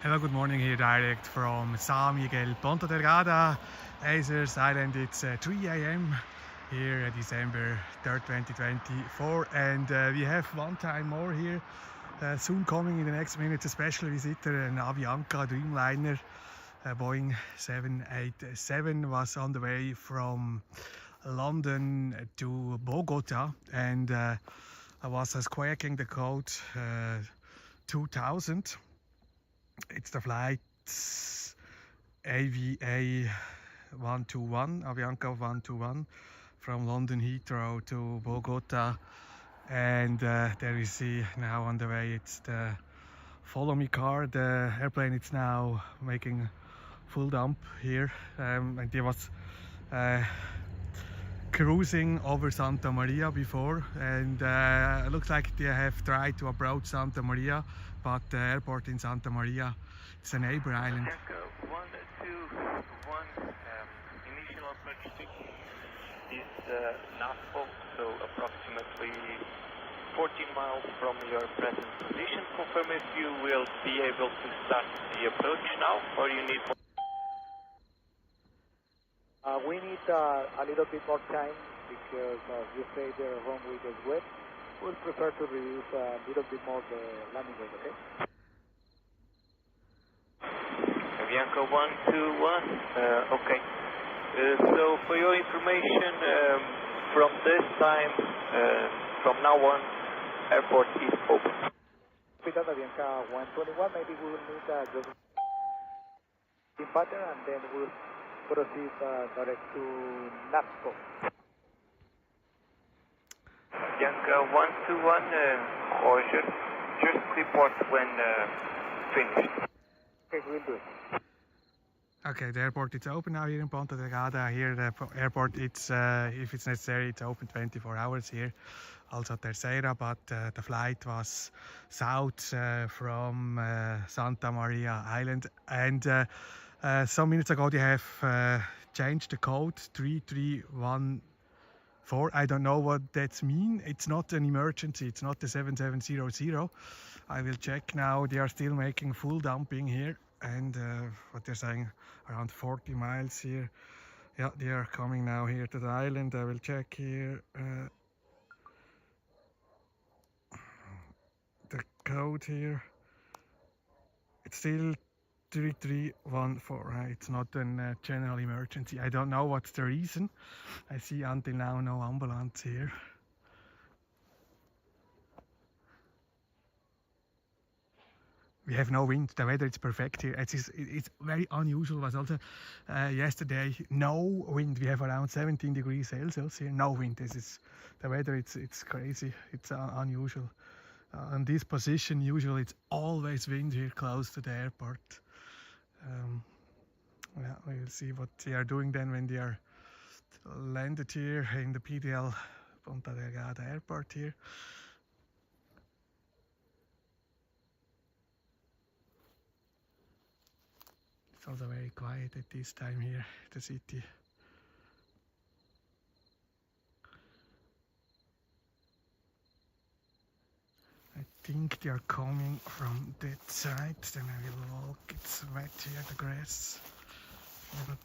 Hello, good morning here direct from Sao Miguel, Ponta Delgada, Azores Island. It's 3 a.m. here, December 3rd, 2024, and we have one time more here. Soon coming in the next minutes, a special visitor, an Avianca Dreamliner, Boeing 787 was on the way from London to Bogota, and I was SQUAWKing the code 2000. It's the flight AVA121, Avianca 121, from London Heathrow to Bogota, and there we see now on the way it's the follow me car. The airplane is now making full dump here, and it was cruising over Santa Maria before, and it looks like they have tried to approach Santa Maria, but the airport in Santa Maria, it's a neighbor island. Initial approach is Nashville, so approximately 14 miles from your present position. Confirm if you will be able to start the approach now, or you need more. We need a little bit more time because, as you say, the runway is wet. We'll prefer to reduce a little bit more the landing rate, okay? Avianca 121, okay. So for your information, from this time, from now on, airport is open. Because Avianca 121, maybe we will need just in pattern, and then we'll proceed direct to Nashville. Avianca 121, or just report when finished. Okay, we'll do it. Okay, the airport is open now here in Ponta Delgada. Here the airport, it's if it's necessary, it's open 24 hours here. Also Terceira, but the flight was south from Santa Maria Island, and some minutes ago they have changed the code 3314. I don't know what that means. It's not an emergency, it's not the 7700. I will check now. They are still making full dumping here, and what they're saying, around 40 miles here. Yeah, they are coming now here to the island. I will check here the code here. It's still 3314, right? It's not a general emergency. I don't know what's the reason. I see until now no ambulance here. We have no wind. The weather is perfect here. It's very unusual. Was also yesterday no wind. We have around 17 degrees Celsius here. No wind. This is the weather. It's crazy. It's unusual. On this position, usually it's always wind here close to the airport. Yeah, we will see what they are doing then when they are landed here in the PDL Ponta Delgada airport here. It's also very quiet at this time here, the city. I think they are coming from that side. Then I will walk. It's wet here, the grass. But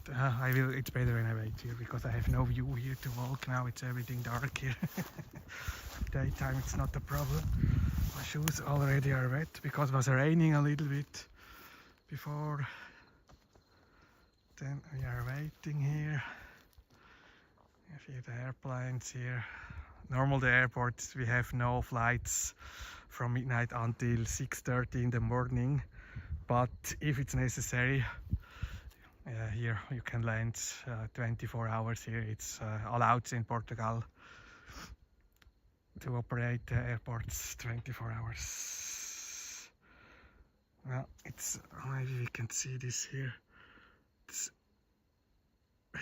it's better when I wait here because I have no view here to walk now. It's everything dark here. Daytime it's not a problem. My shoes already are wet because it was raining a little bit before. Then we are waiting here. You see the airplanes here. Normal the airports, we have no flights from midnight until 6:30 in the morning. But if it's necessary, here you can land 24 hours here. It's allowed in Portugal to operate the airports 24 hours. Well, it's maybe we can see this here. It's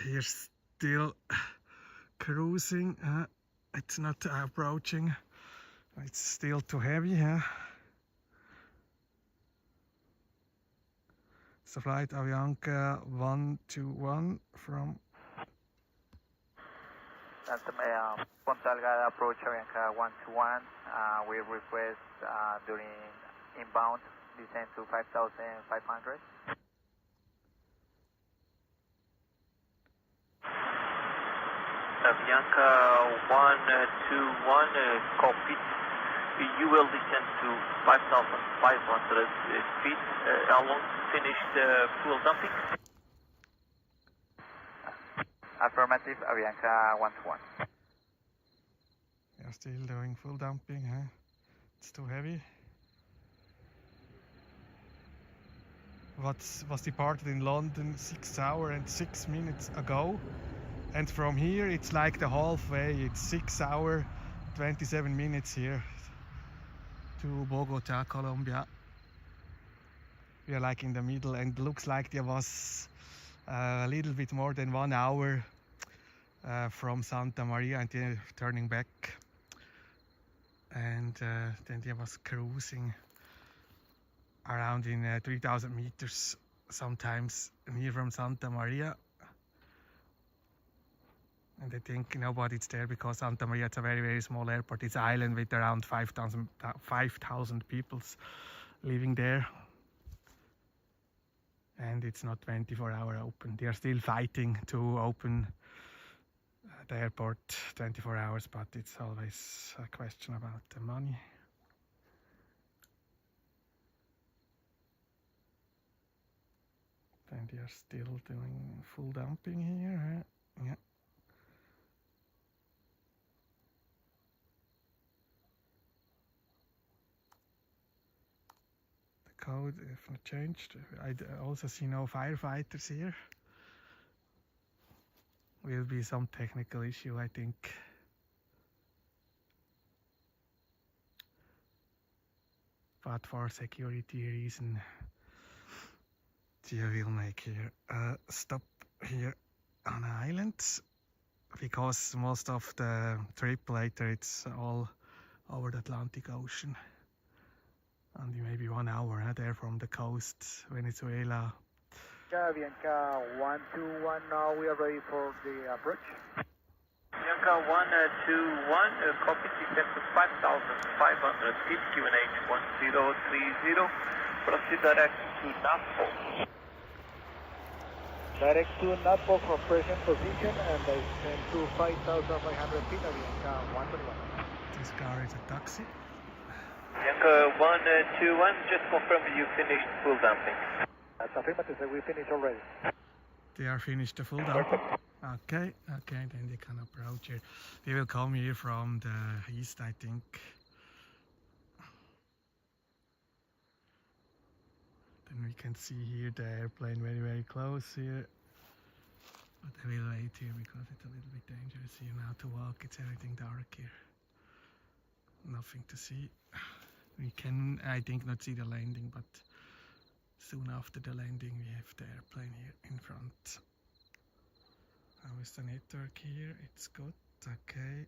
here still cruising. It's not approaching. It's still too heavy. It's a flight Avianca 121 from Santa Maria, Ponta Delgada approach Avianca 121. We request during inbound descend to 5,500. Avianca 121, copy. You will descend to 5,500 feet. Almost finished fuel dumping. Affirmative, Avianca 121. We are still doing full dumping, huh? It's too heavy. Was departed in London 6 hours and 6 minutes ago. And from here it's like the halfway, it's 6 hours 27 minutes here to Bogota, Colombia. We are like in the middle, and looks like there was a little bit more than 1 hour from Santa Maria and then turning back. And then there was cruising around in 3,000 meters, sometimes near from Santa Maria. And I think nobody's there because Santa Maria, it's a very, very small airport. It's an island with around 5,000 people living there. And it's not 24-hour open. They are still fighting to open the airport 24 hours, but it's always a question about the money. And they are still doing full dumping here, huh? Yeah. The code if not changed. I also see no firefighters here. Will be some technical issue, I think. But for security reason, they will make here a stop here on an island, because most of the trip later it's all over the Atlantic Ocean. Only maybe 1 hour there from the coast, Venezuela. Avianca 121, now we are ready for the approach. Avianca 121, copy, descend to 5,500 feet, QNH 1030, proceed direct to NAPO. Direct to NAPO from present position and descend to 5,500 feet, Avianca 121. This car is a taxi. Avianca 121, just confirm you finished full dumping. That's affirmative, we finished already. They are finished the full dumping. Okay, then they can approach here. They will come here from the east, I think. Then we can see here the airplane very, very close here. But I will wait here because it's a little bit dangerous here now to walk. It's everything dark here. Nothing to see. We can, I think, not see the landing, but soon after the landing we have the airplane here in front. How is the network here? It's good, okay.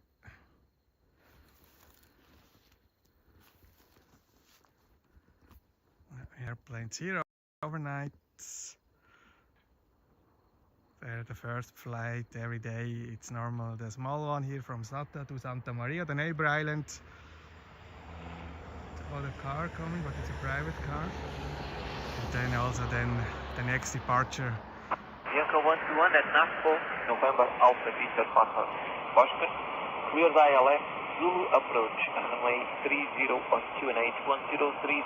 Airplanes here overnight. They're the first flight every day. It's normal. The small one here from Sata to Santa Maria, the neighbor island. The other car coming, but it's a private car. And then also the next departure. Avianca 121 at NAPO, November Alpha Victor Papa Oscar, clear the ILS, Zulu approach, runway 30 on QNH 1030.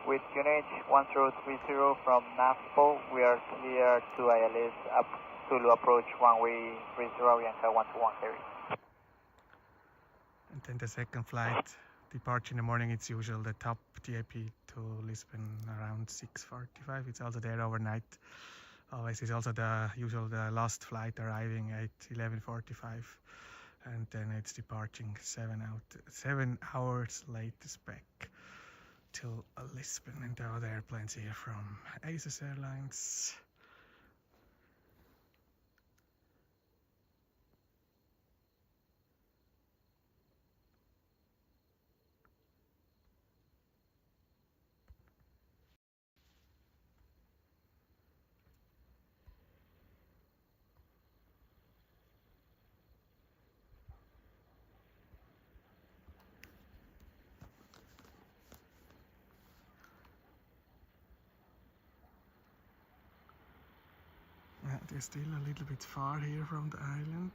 With QNH 1030 from NAPO, we are clear to ILS up Zulu approach runway 30 Avianca 121 Harry. And then the second flight, departure in the morning, it's usual the top TAP to Lisbon around 6:45. It's also there overnight. Always is also the last flight arriving at 11:45, and then it's departing 7 hours latest back to Lisbon. And the other airplanes here from Aces Airlines. We're still a little bit far here from the island,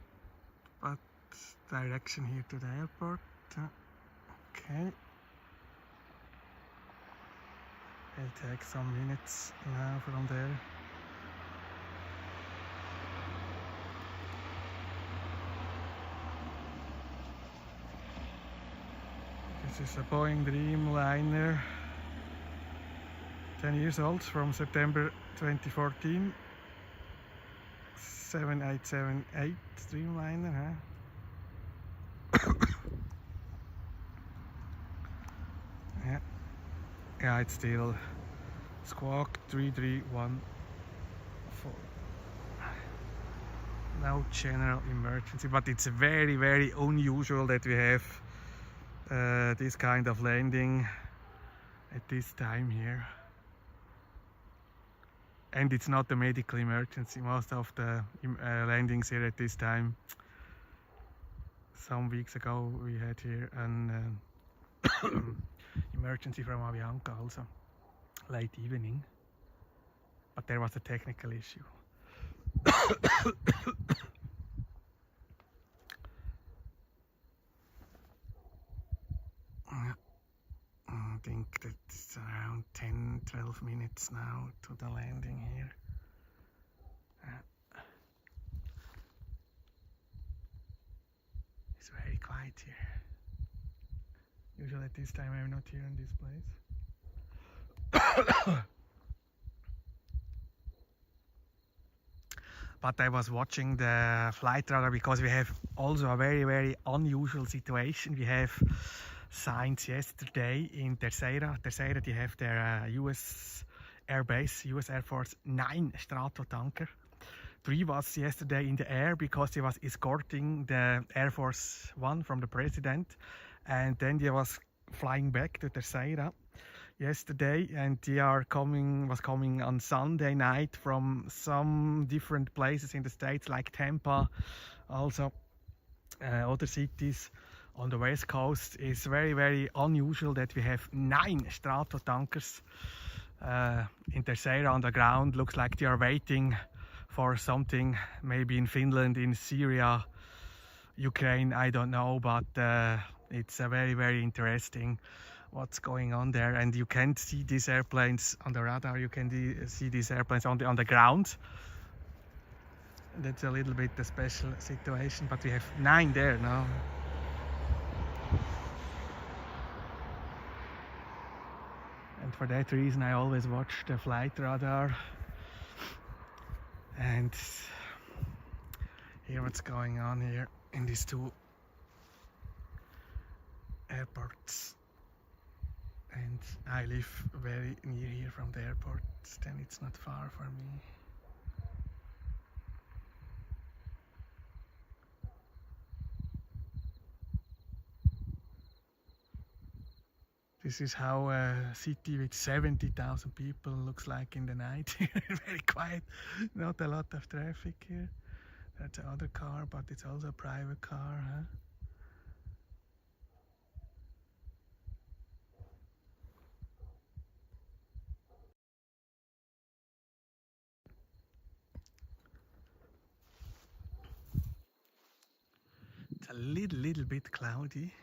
but direction here to the airport. Okay. It'll take some minutes now from there. This is a Boeing Dreamliner, 10 years old, from September 2014. 7878 Dreamliner, huh? Yeah, it's still SQUAWK 3314. No general emergency, but it's very, very unusual that we have this kind of landing at this time here. And it's not a medical emergency. Most of the landings here at this time. Some weeks ago we had here an emergency from Avianca also, late evening, but there was a technical issue. I think that's around 10-12 minutes now to the landing here. It's very quiet here. Usually at this time I'm not here in this place. But I was watching the flight radar because we have also a very, very unusual situation. We have signs yesterday in Terceira. Terceira, they have their US Air Base, US Air Force 9 Stratotanker. 3 was yesterday in the air because he was escorting the Air Force 1 from the president, and then he was flying back to Terceira yesterday, and they was coming on Sunday night from some different places in the States like Tampa, also other cities on the west coast. It's very, very unusual that we have 9 Stratotankers in Terceira on the ground. Looks like they are waiting for something, maybe in Finland, in Syria, Ukraine, I don't know, but it's very, very interesting what's going on there. And you can't see these airplanes on the radar, you can see these airplanes on the ground. That's a little bit a special situation, but we have 9 there now. And for that reason I always watch the flight radar and hear what's going on here in these 2 airports. And I live very near here from the airport, then it's not far for me. This is how a city with 70,000 people looks like in the night. Very quiet, not a lot of traffic here. That's another car, but it's also a private car, huh? It's a little bit cloudy.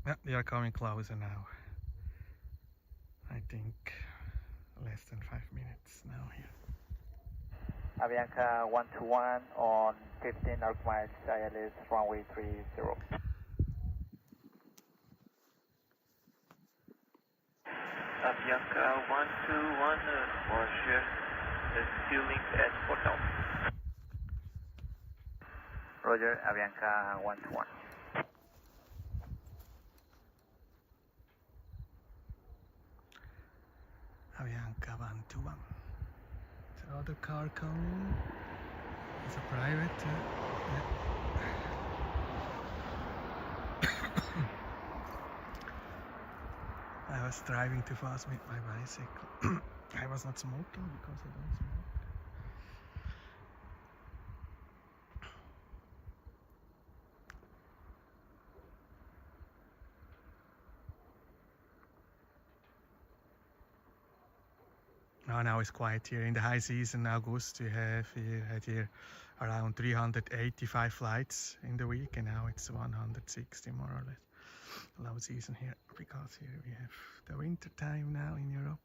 Yeah, they are coming closer now. I think less than 5 minutes now here. Avianca 121 on 15 arc miles, ILS runway 30. Avianca 121, Roger, ceiling at Portal. Roger, Avianca 121. Avianca 121. The other car coming. It's a private. Yeah. I was driving too fast with my bicycle. I was not smoking because I don't smoke. Now it's quiet here. In the high season, August, we had here around 385 flights in the week, and now it's 160 more or less. Low season here, because here we have the winter time now in Europe.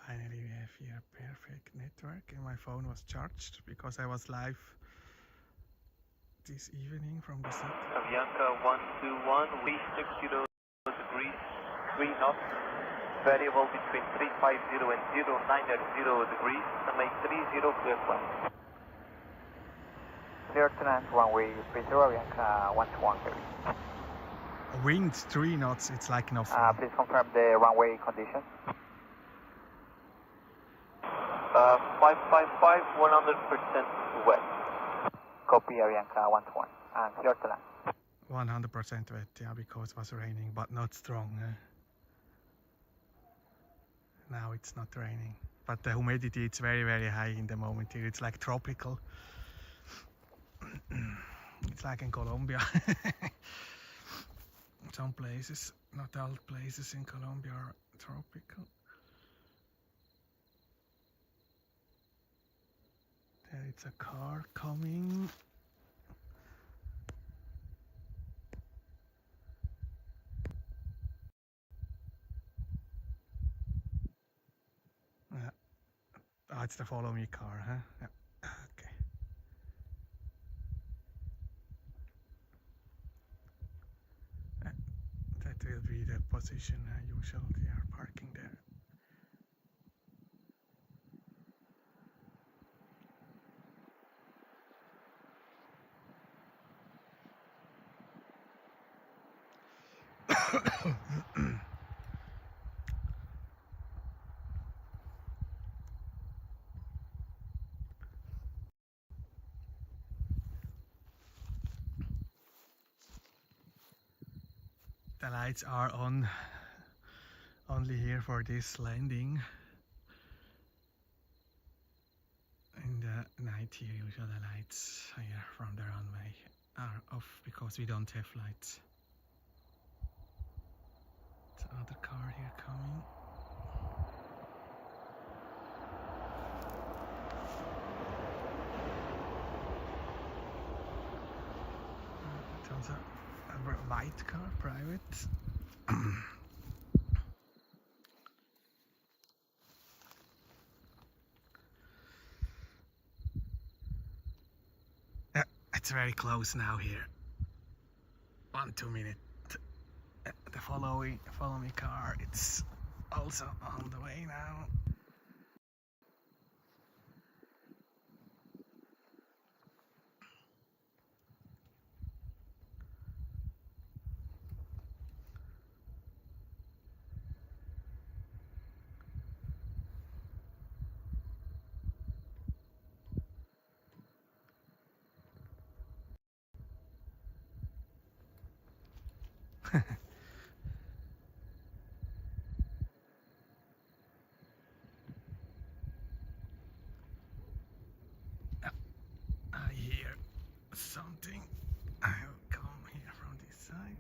Finally we have here perfect network, and my phone was charged because I was live this evening from the city. Avianca 121, wind 60 degrees, 3 knots, variable between 350 and 090 degrees, runway 30 clear flight. Clear to land, runway 30, Avianca 121 heavy. Wind 3 knots, it's like enough. Please confirm the runway conditions. 555, 100% wet. Copy, Avianca 121, and clear to land. 100% wet, yeah, because it was raining, but not strong. Now it's not raining, but the humidity, it's very, very high in the moment here. It's like tropical. It's like in Colombia. Some places, not all places in Colombia are tropical. There it's a car coming. Oh, it's the follow me car, huh? Yeah. Okay. That will be the position usual. They are parking there. The lights are on only here for this landing. In the night here, usually the lights here from the runway are off because we don't have lights. It's another car here coming. It's also a white car, private. Yeah, it's very close now here. 1-2 minutes. The follow me car, it's also on the way now. I hear something. I'll come here from this side.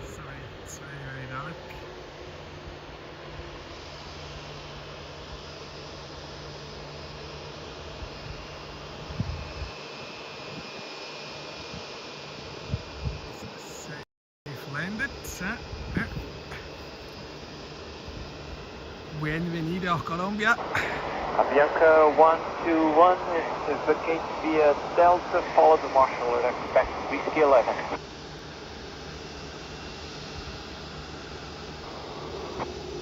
Sorry, it's very, very dark. Safe landed. Bienvenido a Colombia. Avianca 121 is vacate via Delta, follow the marshal and expect Whiskey 11.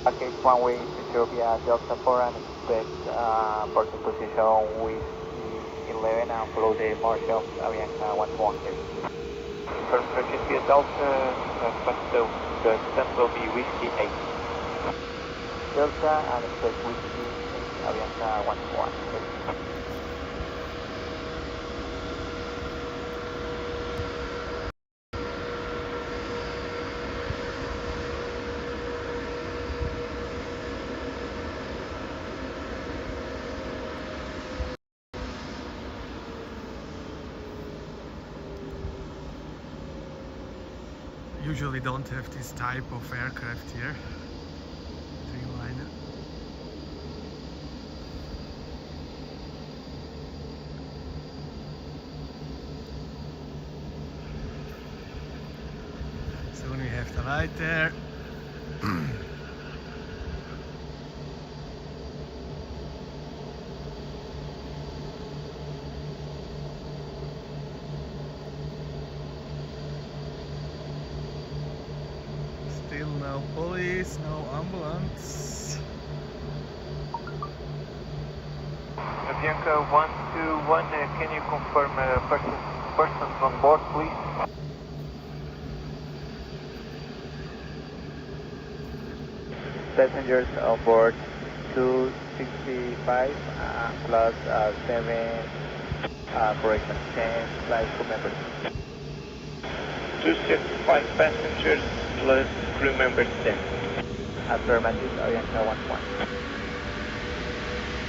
Package runway 30 via Delta 4 and expect porting position with 11 and follow the marshal Avianca 121 here. Confirm vacate via Delta, expect the descent will be Whiskey 8. Delta and expect Whiskey 8 Avianca 121 here. Usually don't have this type of aircraft here. Dreamliner. Soon we have the light there. Still no police, no ambulance. Avianca 121, can you confirm persons on board, please? Passengers on board 265 plus 7 correction 10 flight crew members. 265 passengers plus crew members 10. Affirmative, Avianca 121.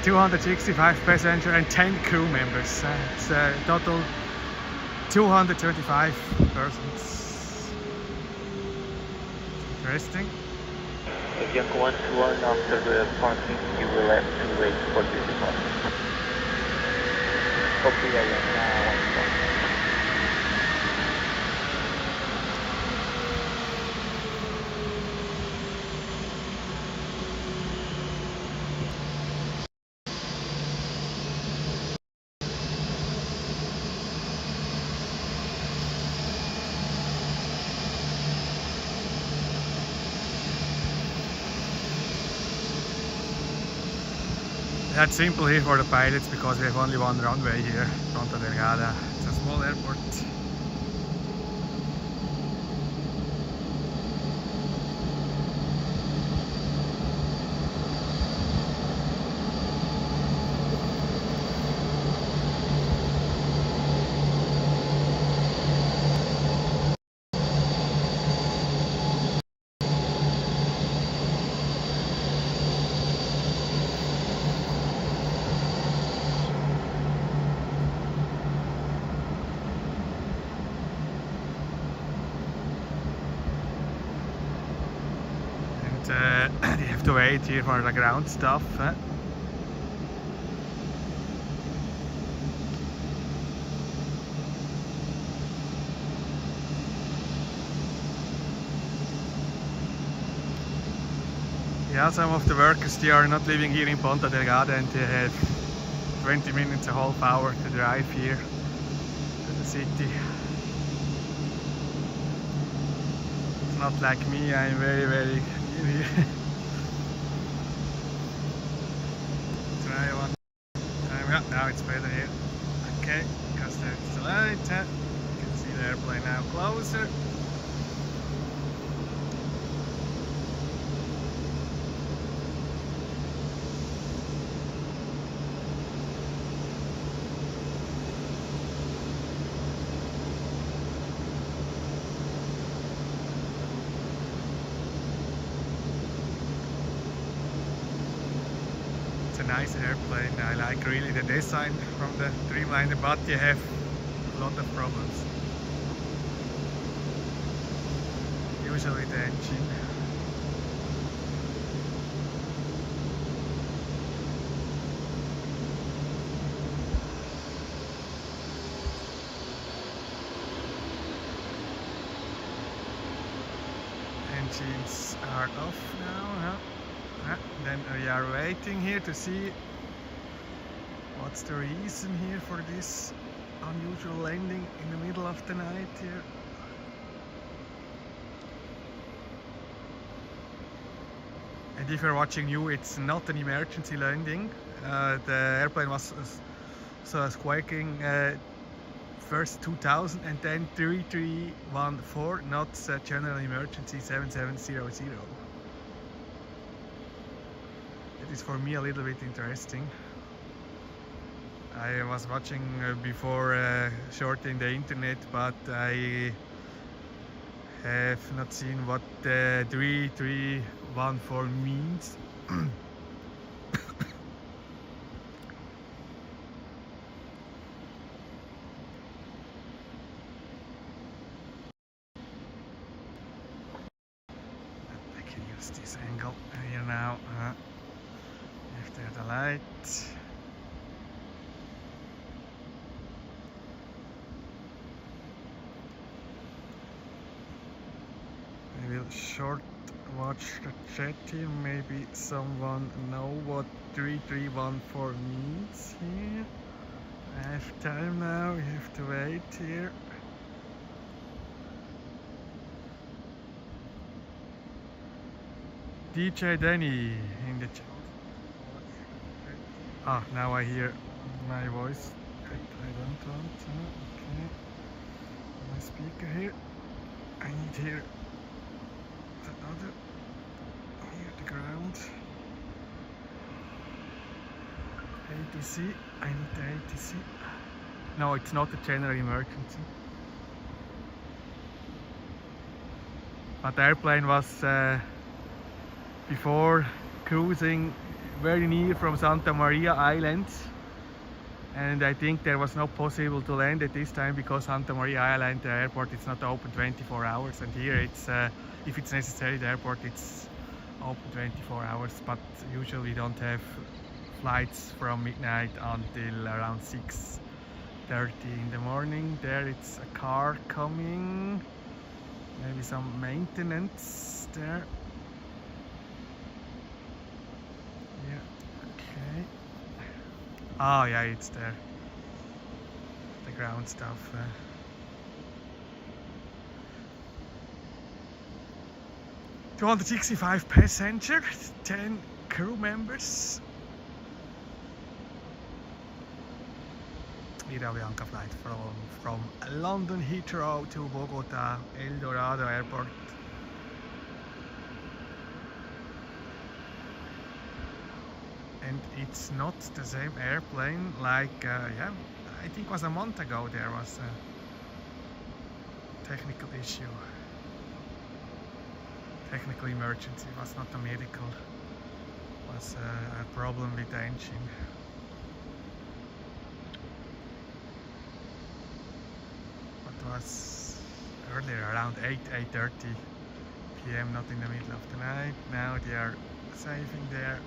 265 passenger and 10 crew members. It's a total 235 persons. Interesting. Avianca 121, after the parking, you will have to wait for the departure. Copy, Avianca 121. That's simple here for the pilots because we have only one runway here, Ponta Delgada. It's a small airport. You have to wait here for the ground stuff. Yeah, some of the workers, they are not living here in Ponta Delgada and they have 20 minutes, a half hour to drive here to the city. It's not like me, I'm very near here. Try one time. Yeah, now it's better here. Okay, because there's the light. You can see the airplane now closer. It's a nice airplane. I like really the design from the Dreamliner, but you have a lot of problems. Usually the engine. Engines are off now. Then we are waiting here to see what's the reason here for this unusual landing in the middle of the night here. And if you're watching new, it's not an emergency landing. The airplane was squawking first 2000 and then 3314, not general emergency 7700. It is for me a little bit interesting. I was watching before short in the internet, but I have not seen what the 3314 means. I can use this angle here now. After the light. I will short watch the chat here. Maybe someone know what 3314 means here. I have time now. We have to wait here. DJ Danny in the chat. Ah, now I hear my voice that I don't want. Okay, my speaker here. I need here the other, here the ground. ATC, I need the ATC. No, it's not a general emergency. But the airplane was before cruising very near from Santa Maria Island, and I think there was not possible to land at this time because Santa Maria Island, the airport, is not open 24 hours, and here it's if it's necessary, the airport it's open 24 hours, but usually we don't have flights from midnight until around 6:30 in the morning. There it's a car coming, maybe some maintenance there. Okay. Oh yeah, it's there. The ground stuff. 265 passengers, 10 crew members. Here Avianca flight from London Heathrow to Bogota El Dorado Airport. And it's not the same airplane like, yeah, I think it was a month ago there was a technical issue. Technical emergency, it was not a medical, it was a problem with the engine. It was earlier, around 8:30 p.m, not in the middle of the night. Now they are saving there.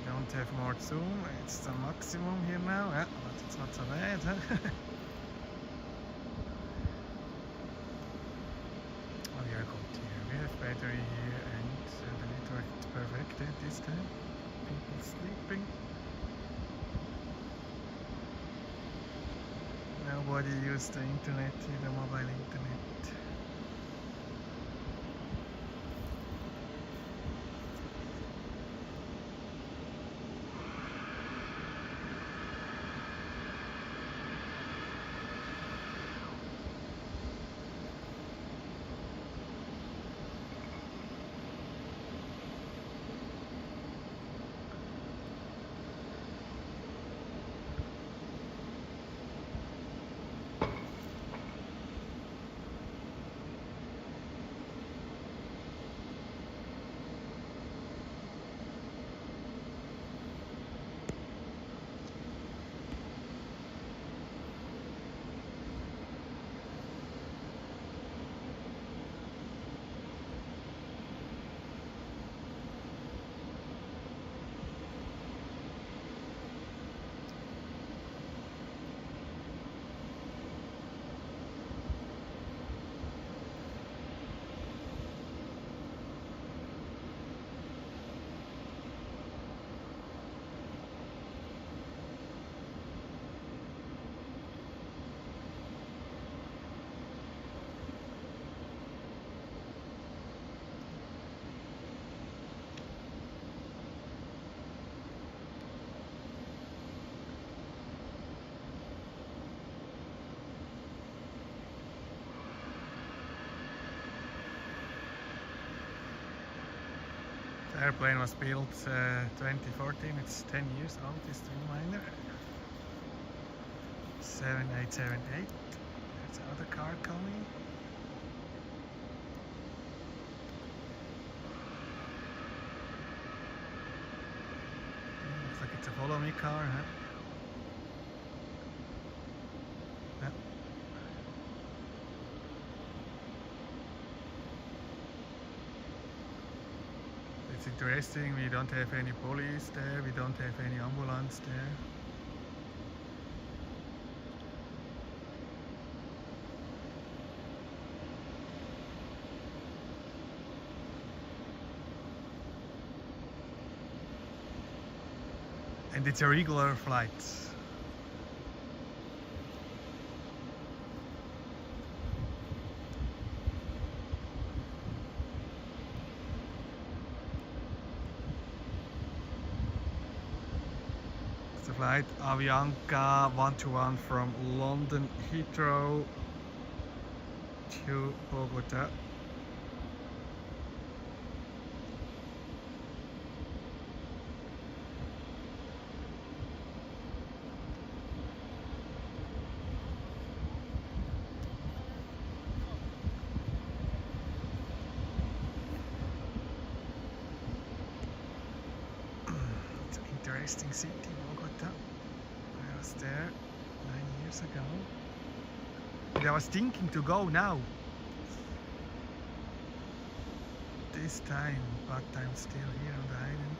Don't have more zoom, it's the maximum here now, yeah, but it's not so bad. Huh? Oh, we are good here. We have battery here and the network is perfect at this time. People sleeping. Nobody used the internet here, the mobile internet. airplane was built 2014, it's 10 years old, this Dreamliner. 7878, there's another car coming. Looks like it's a follow me car, huh? Yeah. It's interesting, we don't have any police there, we don't have any ambulance there. And it's a regular flight. It's a flight Avianca 121 from London Heathrow to Bogota. Interesting city, Bogota. I was there 9 years ago. And I was thinking to go now. This time, but I'm still here on the island.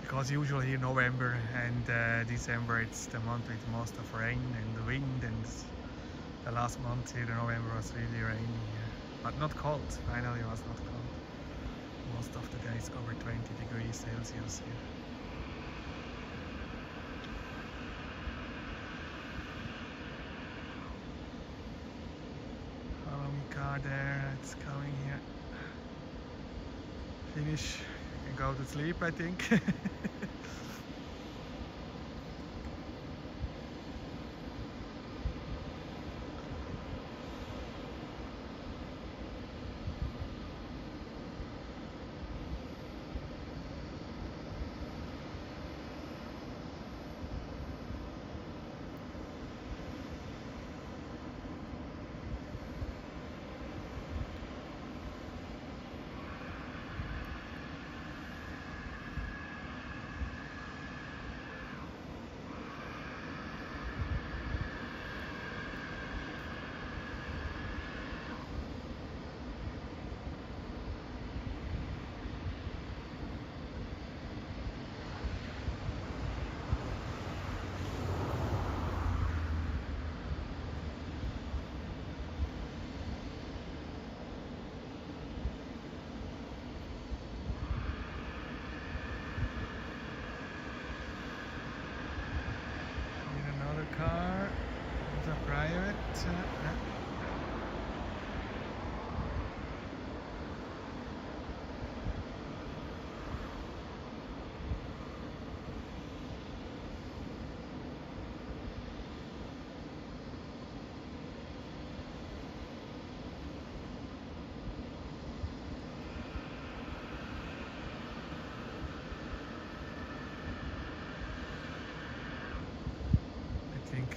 Because usually here November and December it's the month with most of rain and wind, and the last month here in November was really rainy here. But not cold, finally it was not cold. Most of the days over 20 degrees Celsius here. Follow me car there, it's coming here. Finish, you can go to sleep I think. Car, it's a private. I think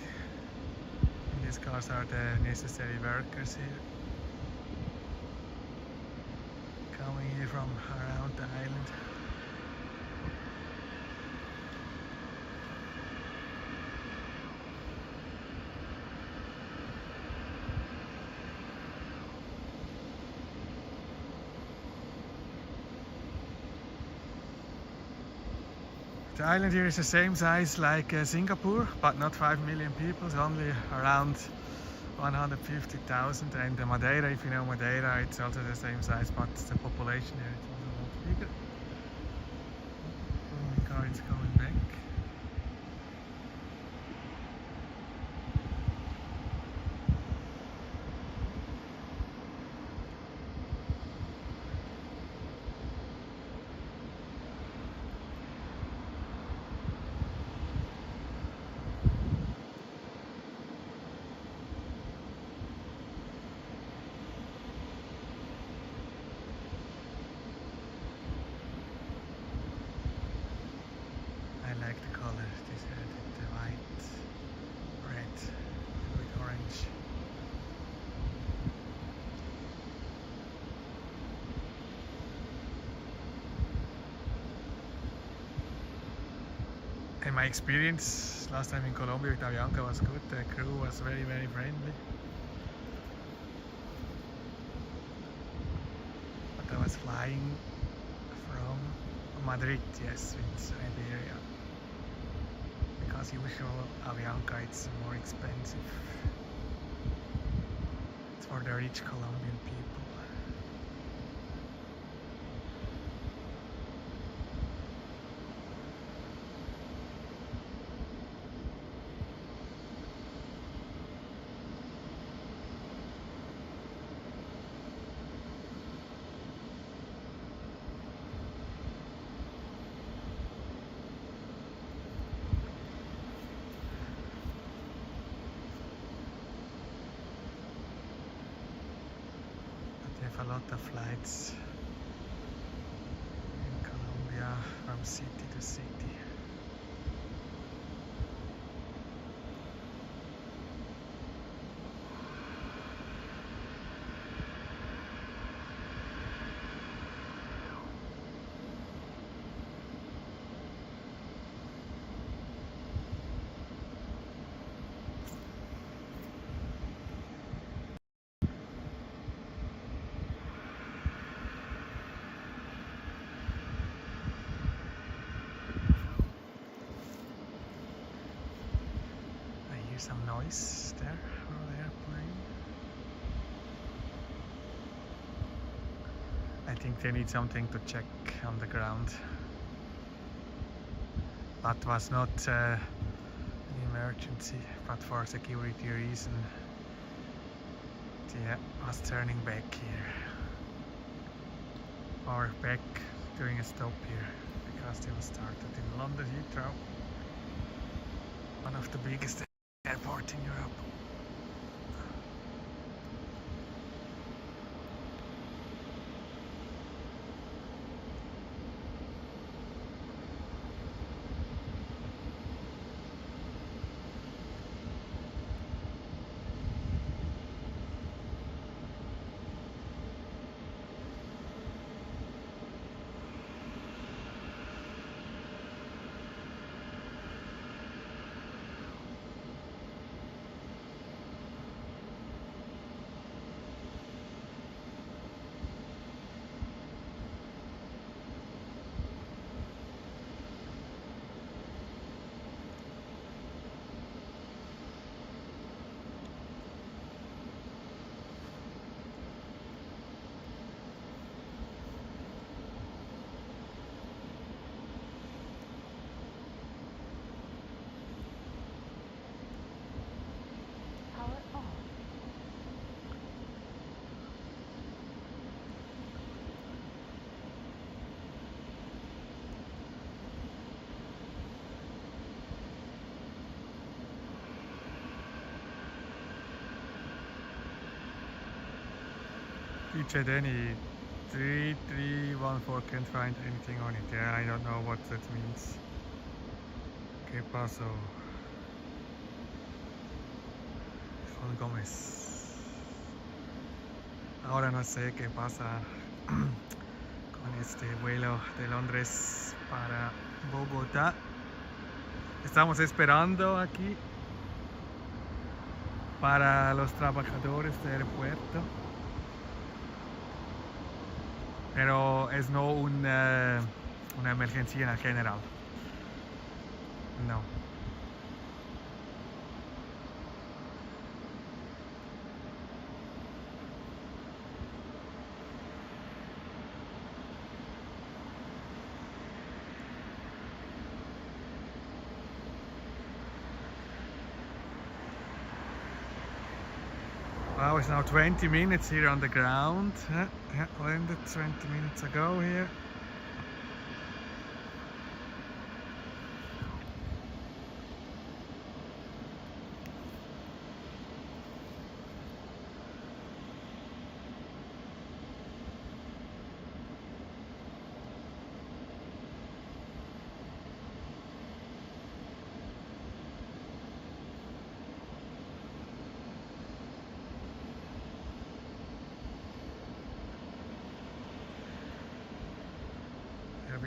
these cars are the necessary workers here, coming here from around the island. The island here is the same size like Singapore, but not 5 million people, it's only around 150,000. And Madeira, if you know Madeira, it's also the same size, but the population here is also a lot bigger. The car is going back. in my experience last time in Colombia with Avianca was good. The crew was very friendly. But I was flying from Madrid, yes, with Iberia. Because usual Avianca it's more expensive. It's for the rich Colombian people. A lot of flights in Colombia from city to city. Some noise there from the airplane. I think they need something to check on the ground. That was not an emergency, but for security reason they was turning back here. Or back doing a stop here because they was started in London Heathrow. One of the biggest airport in Europe. DJ Denny 3314 can't find anything on it. Yeah, I don't know what that means. ¿Qué pasó? Juan Gómez. Ahora no sé qué pasa con este vuelo de Londres para Bogotá. Estamos esperando aquí para los trabajadores del aeropuerto. Pero es no una emergencia en general. No. Wow, it's now 20 minutes here on the ground. Yeah, landed 20 minutes ago here.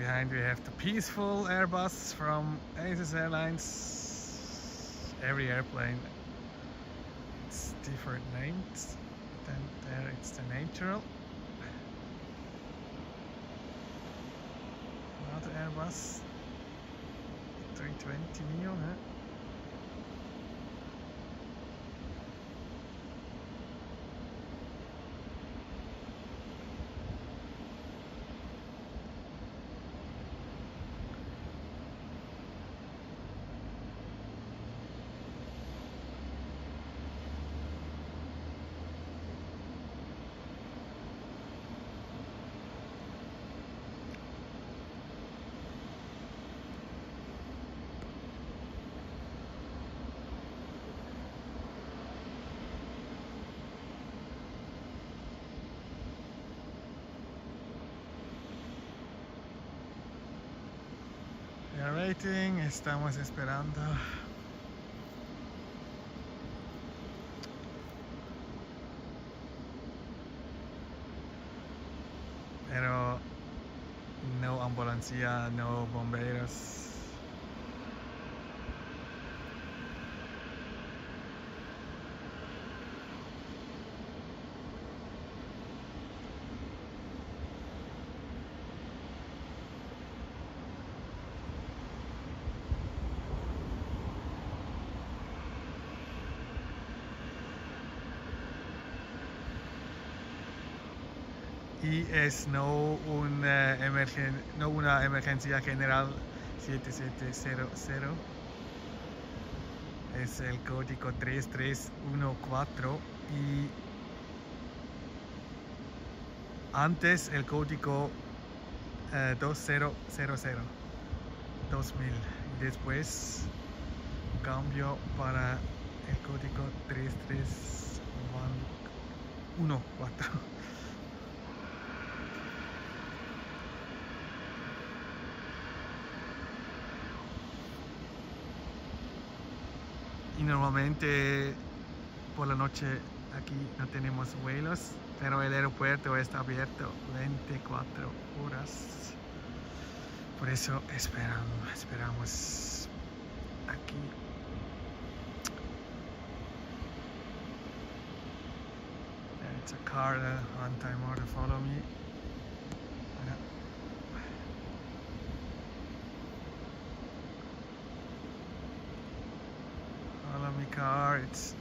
behind we have the peaceful Airbus from ASIS Airlines. Every airplane, it's different names. Then there it's the natural. Another Airbus 320 Neo, huh? We are waiting, estamos esperando. Pero no ambulancia, no bomberos. Y es no una emergencia general 7700, es el código 3314 y antes el código 2000 y después cambio para el código 3314. Y normalmente por la noche aquí no tenemos vuelos, pero el aeropuerto está abierto 24 horas. Por eso esperamos aquí. It's a car, one time order, follow me. Follow me car, it's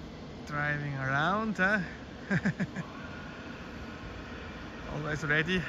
driving around, huh? Always ready.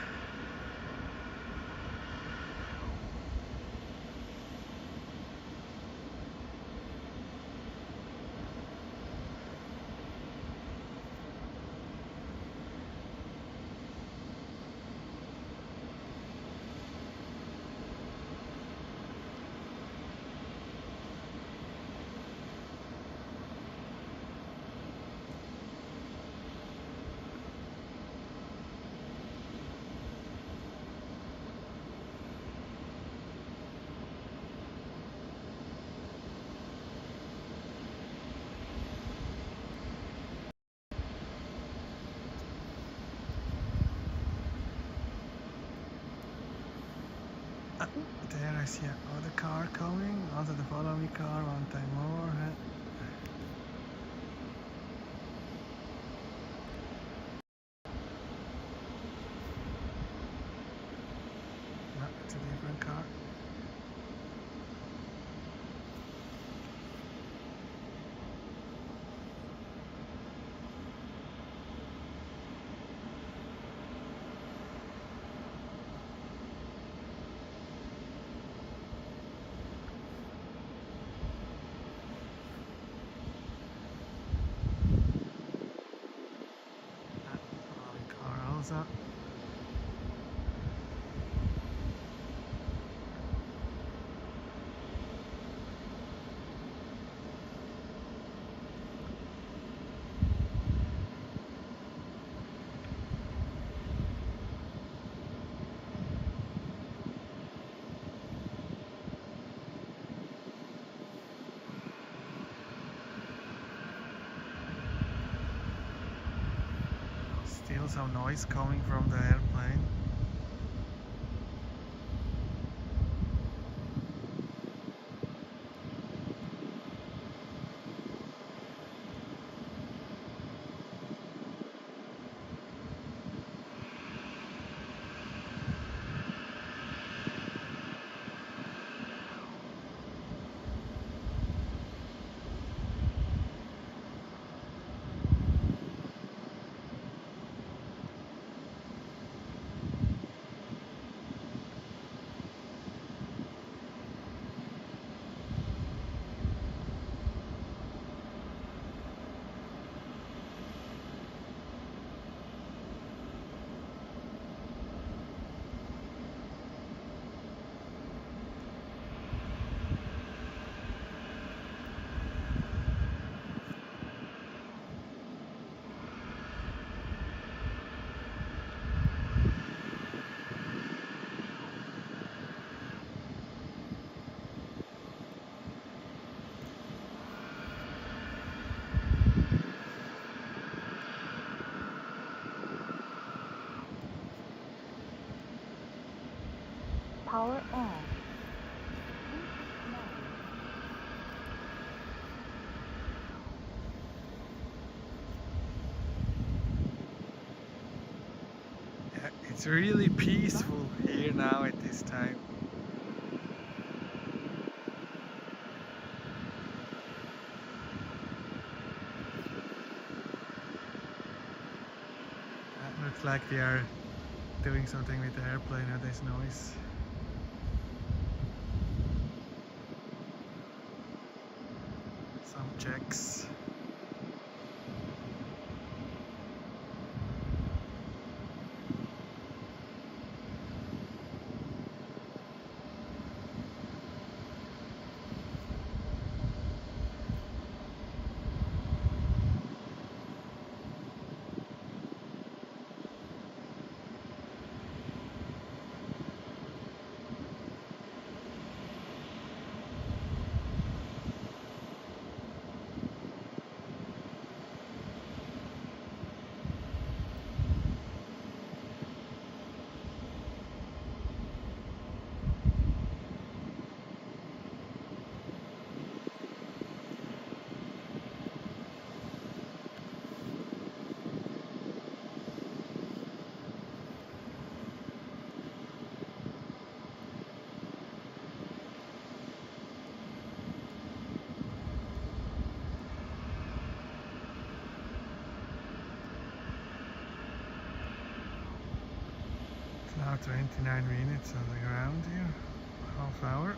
There I see another car coming, also the follow me car, one time more. No, it's a different car. Also. Still some noise coming from the airplane. power on. Yeah, it's really peaceful here now at this time. Looks like they are doing something with the airplane and there's noise. Some checks. Now 29 minutes on the ground here, half hour.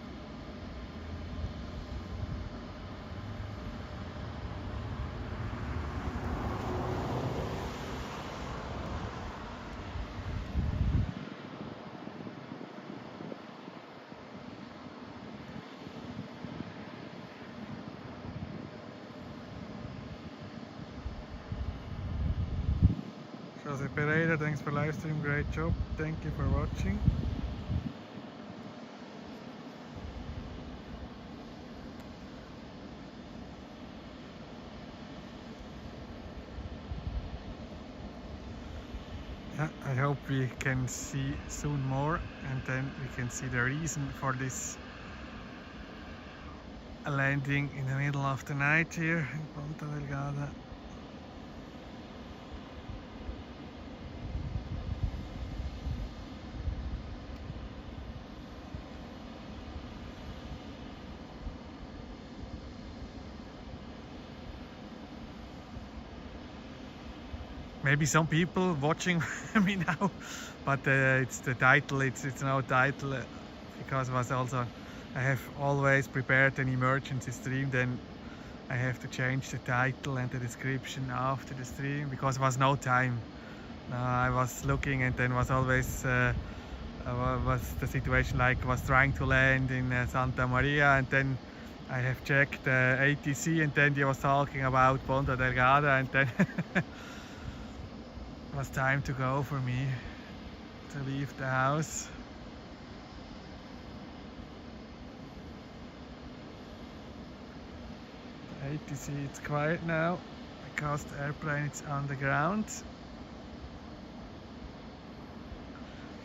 Jose Pereira, thanks for live stream, great job, thank you for watching. Yeah, I hope we can see soon more and then we can see the reason for this landing in the middle of the night here in Ponta Delgada. Maybe some people watching me now, but it's the title, it's no title because it was also, I have always prepared an emergency stream, then I have to change the title and the description after the stream because there was no time. I was looking and then was always was the situation like was trying to land in Santa Maria, and then I have checked ATC and then he was talking about Ponta Delgada, and then it was time to go for me to leave the house. ATC, it's quiet now because the airplane is on the ground.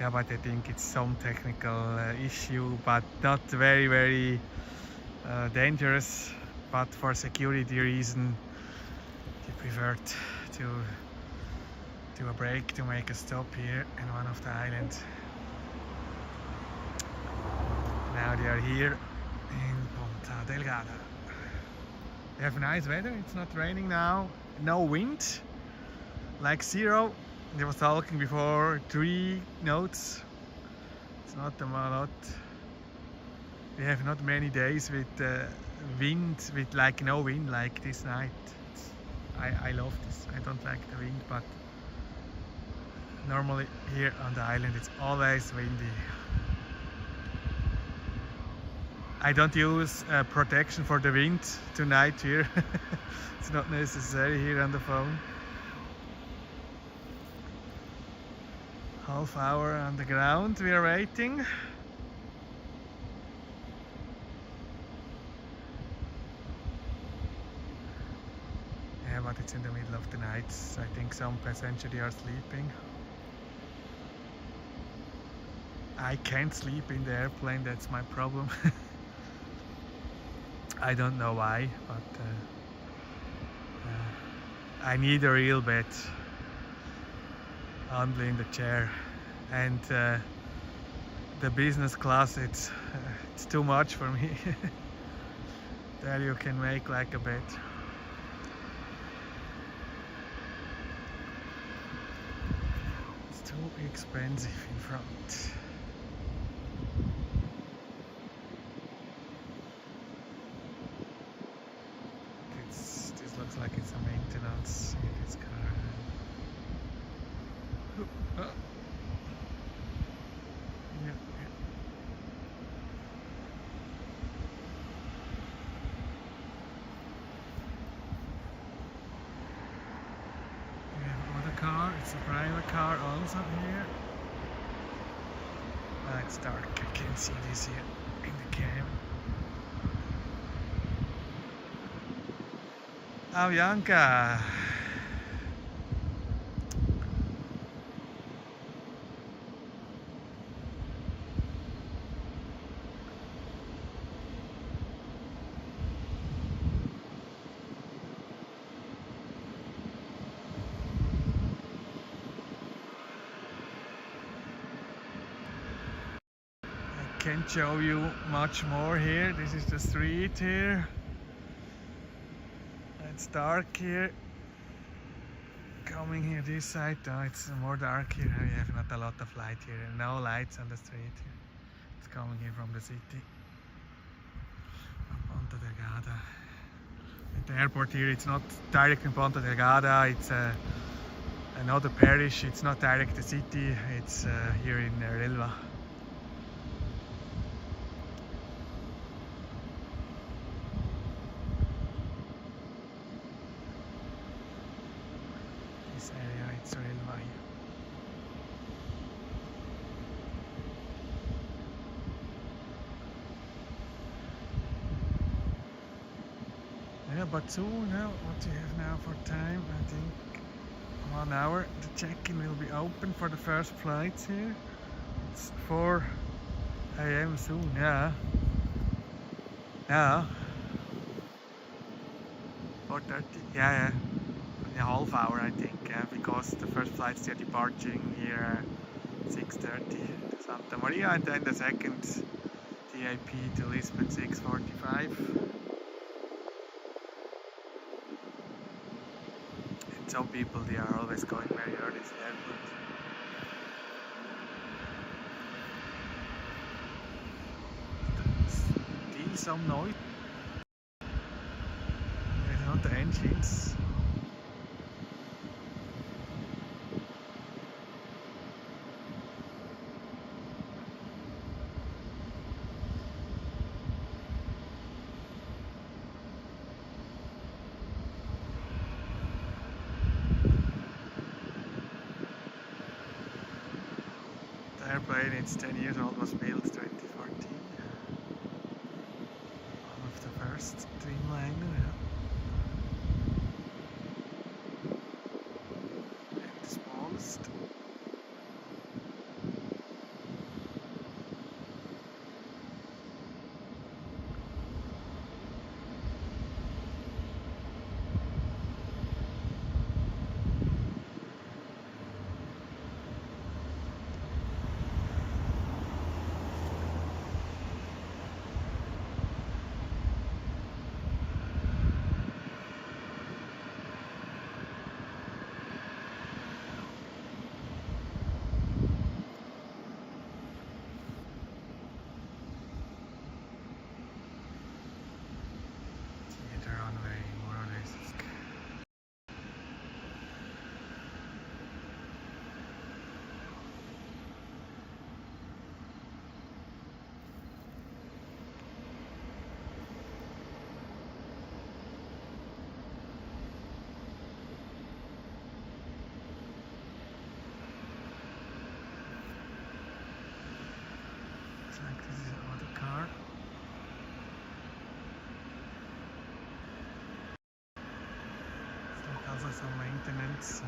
Yeah, but I think it's some technical issue, but not very dangerous. But for security reason, they preferred to do a break to make a stop here in one of the islands. Now they are here in Ponta Delgada. We have nice weather, it's not raining now, no wind, like zero. They was talking before 3 knots. It's not a lot. We have not many days with wind, with like no wind like this night. I love this. I don't like the wind, but normally here on the island it's always windy. I don't use protection for the wind tonight here. It's not necessary here on the phone. Half hour on the ground, we are waiting. Yeah, but it's in the middle of the night. I think some passengers are sleeping. I can't sleep in the airplane, that's my problem. I don't know why, but I need a real bed only in the chair, and the business class, it's too much for me. There you can make like a bed. It's too expensive in front. This looks like it's a maintenance in this car. Oh. Yeah. We have another car, it's a private car also here. It's dark, I can't see this here in the cam. Avianca. Can't show you much more here. This is the street here. It's dark here. Coming here this side, it's more dark here. We have not a lot of light here. No lights on the street here. It's coming here from the city. From Ponta Delgada. At the airport here, it's not direct in Ponta Delgada. It's another parish. It's not direct the city. It's here in Relva. Area, it's Relva here. Yeah, but soon now, what you have now for time, I think 1 hour, the check-in will be open for the first flights here. It's 4 AM soon, yeah. Yeah. 4:30, yeah. In a half hour, I think, because the first flights are departing here 6:30 to Santa Maria, and then the second DIP to Lisbon 6:45. And some people, they are always going very early to the airport. Still some noise. There's not the engines. Airplane, it's 10 years old, was built 2014. One of the first Dreamliner, yeah. And the smallest. Like this is another car. It's like also some maintenance.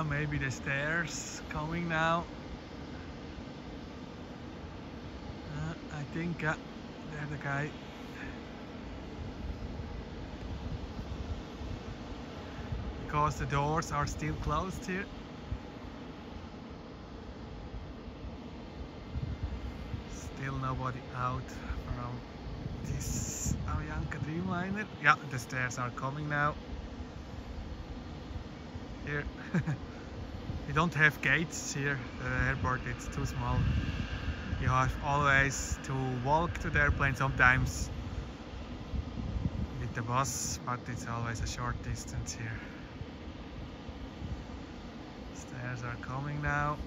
maybe the stairs coming now. I think there the guy. Because the doors are still closed here. Still nobody out from this Avianca Dreamliner. Yeah, the stairs are coming now. Here. We don't have gates here, the airport, it's too small. You have always to walk to the airplane, sometimes with the bus, but it's always a short distance here. Stairs are coming now.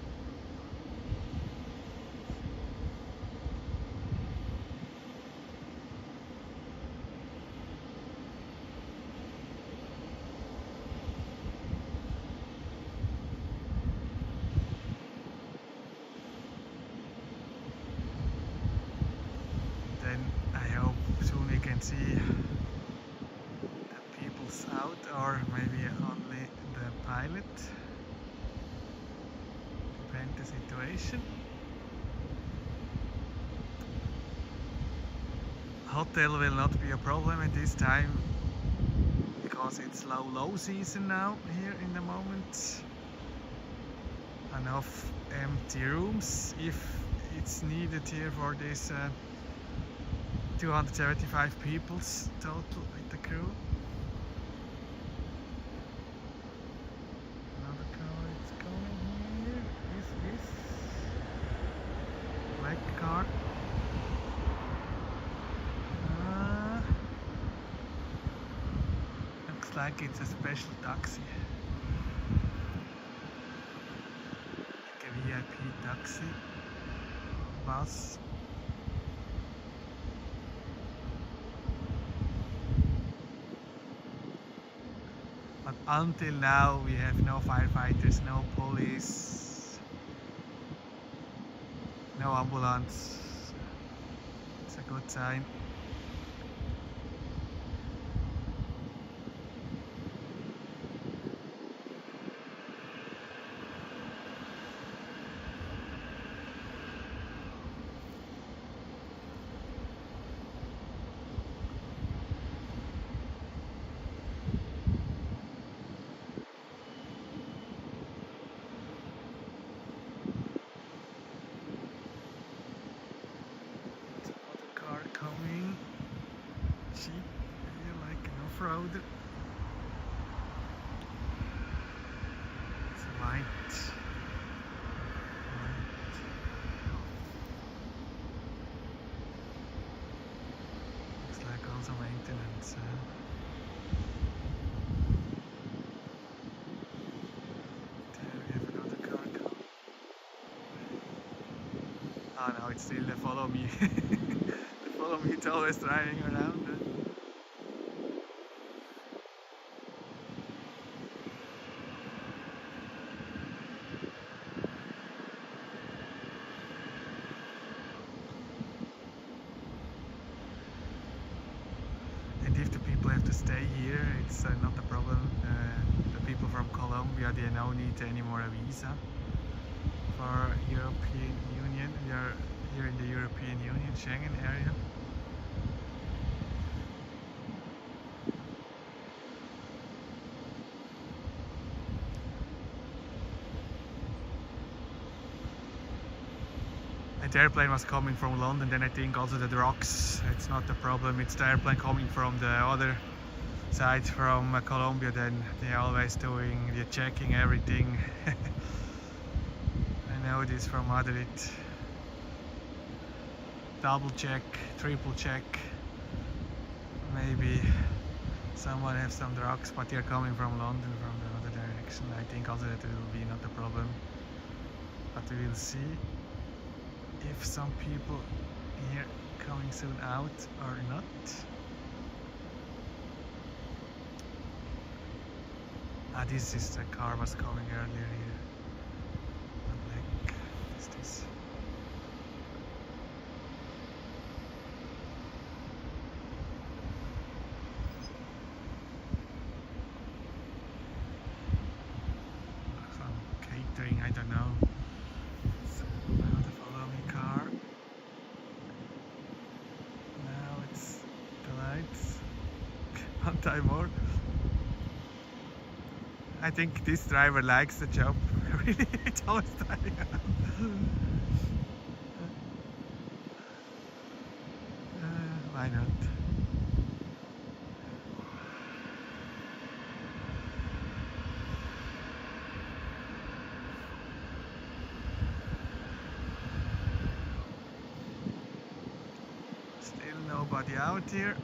Then I hope soon we can see the people's out, or maybe only the pilot. Depends the situation. Hotel will not be a problem at this time because it's low season now here in the moment. Enough empty rooms if it's needed here for this 275 people total with the crew. Another car is coming here. This black car. Looks like it's a special taxi. Like a VIP taxi bus. But until now we have no firefighters, no police, no ambulance. It's a good sign. Coming cheap here like an off-roader. It's light. Looks like also maintenance. There we have another car coming. Oh no, it's still follow me. Follow me, it's always driving around. And if the people have to stay here, it's not a problem. The people from Colombia, they don't need anymore a visa for European Union. We are here in the European Union, Schengen area. And the airplane was coming from London, then I think also the drugs, it's not a problem. It's the airplane coming from the other side, from Colombia, then they're always doing, they're checking everything. I know this from Madrid. Double check, triple check. Maybe someone has some drugs, but they're coming from London from the other direction. I think also that will be not a problem. But we will see if some people here coming soon out or not. This is the car was coming earlier here. Black. What is this? Some I don't know. It's now the follow me car. Now it's the lights. One time more. I think this driver likes the job. Really, it's always driving around. Why not? Still nobody out here.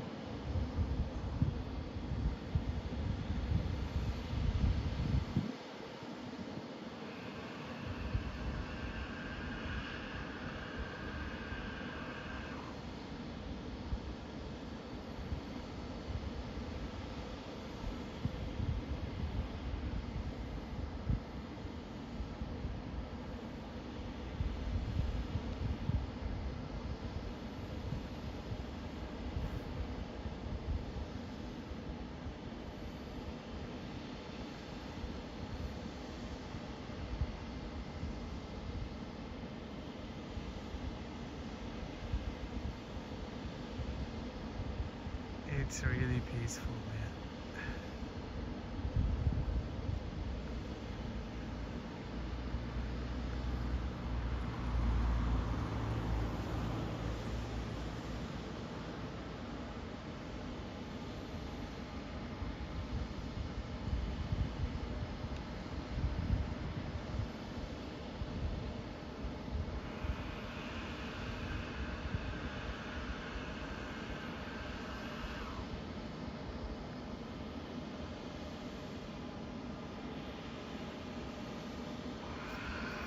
It's really peaceful, man.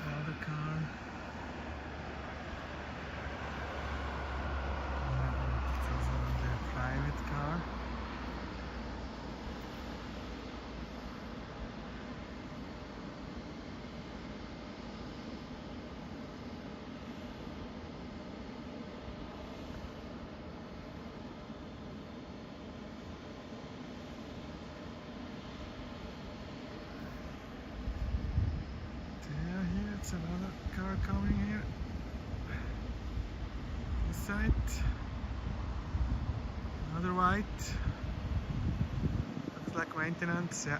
Another car. It's another private car. Here it's another car coming here. This side. Another white. Looks like maintenance, yeah.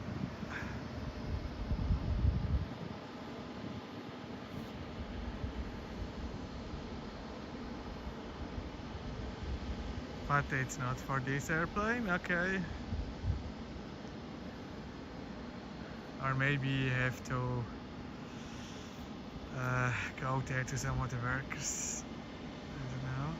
But it's not for this airplane, okay. Or maybe you have to go there to some of the workers. I don't know.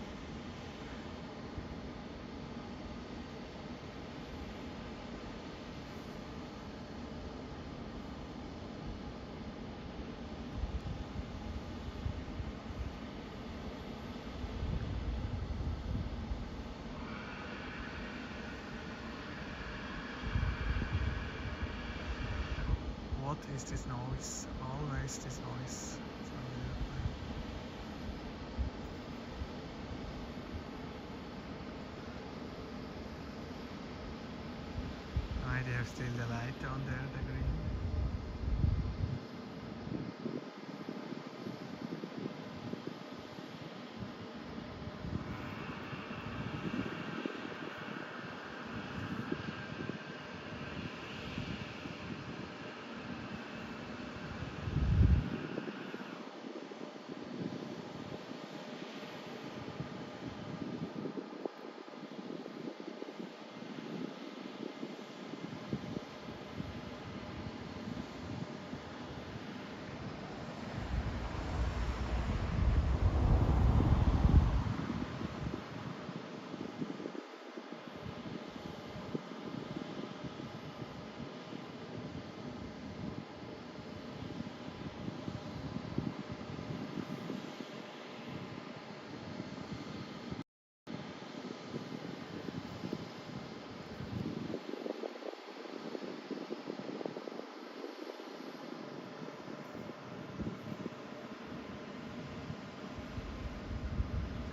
What is this noise? Always this noise from the airplane. Why they have still the light on there, the green?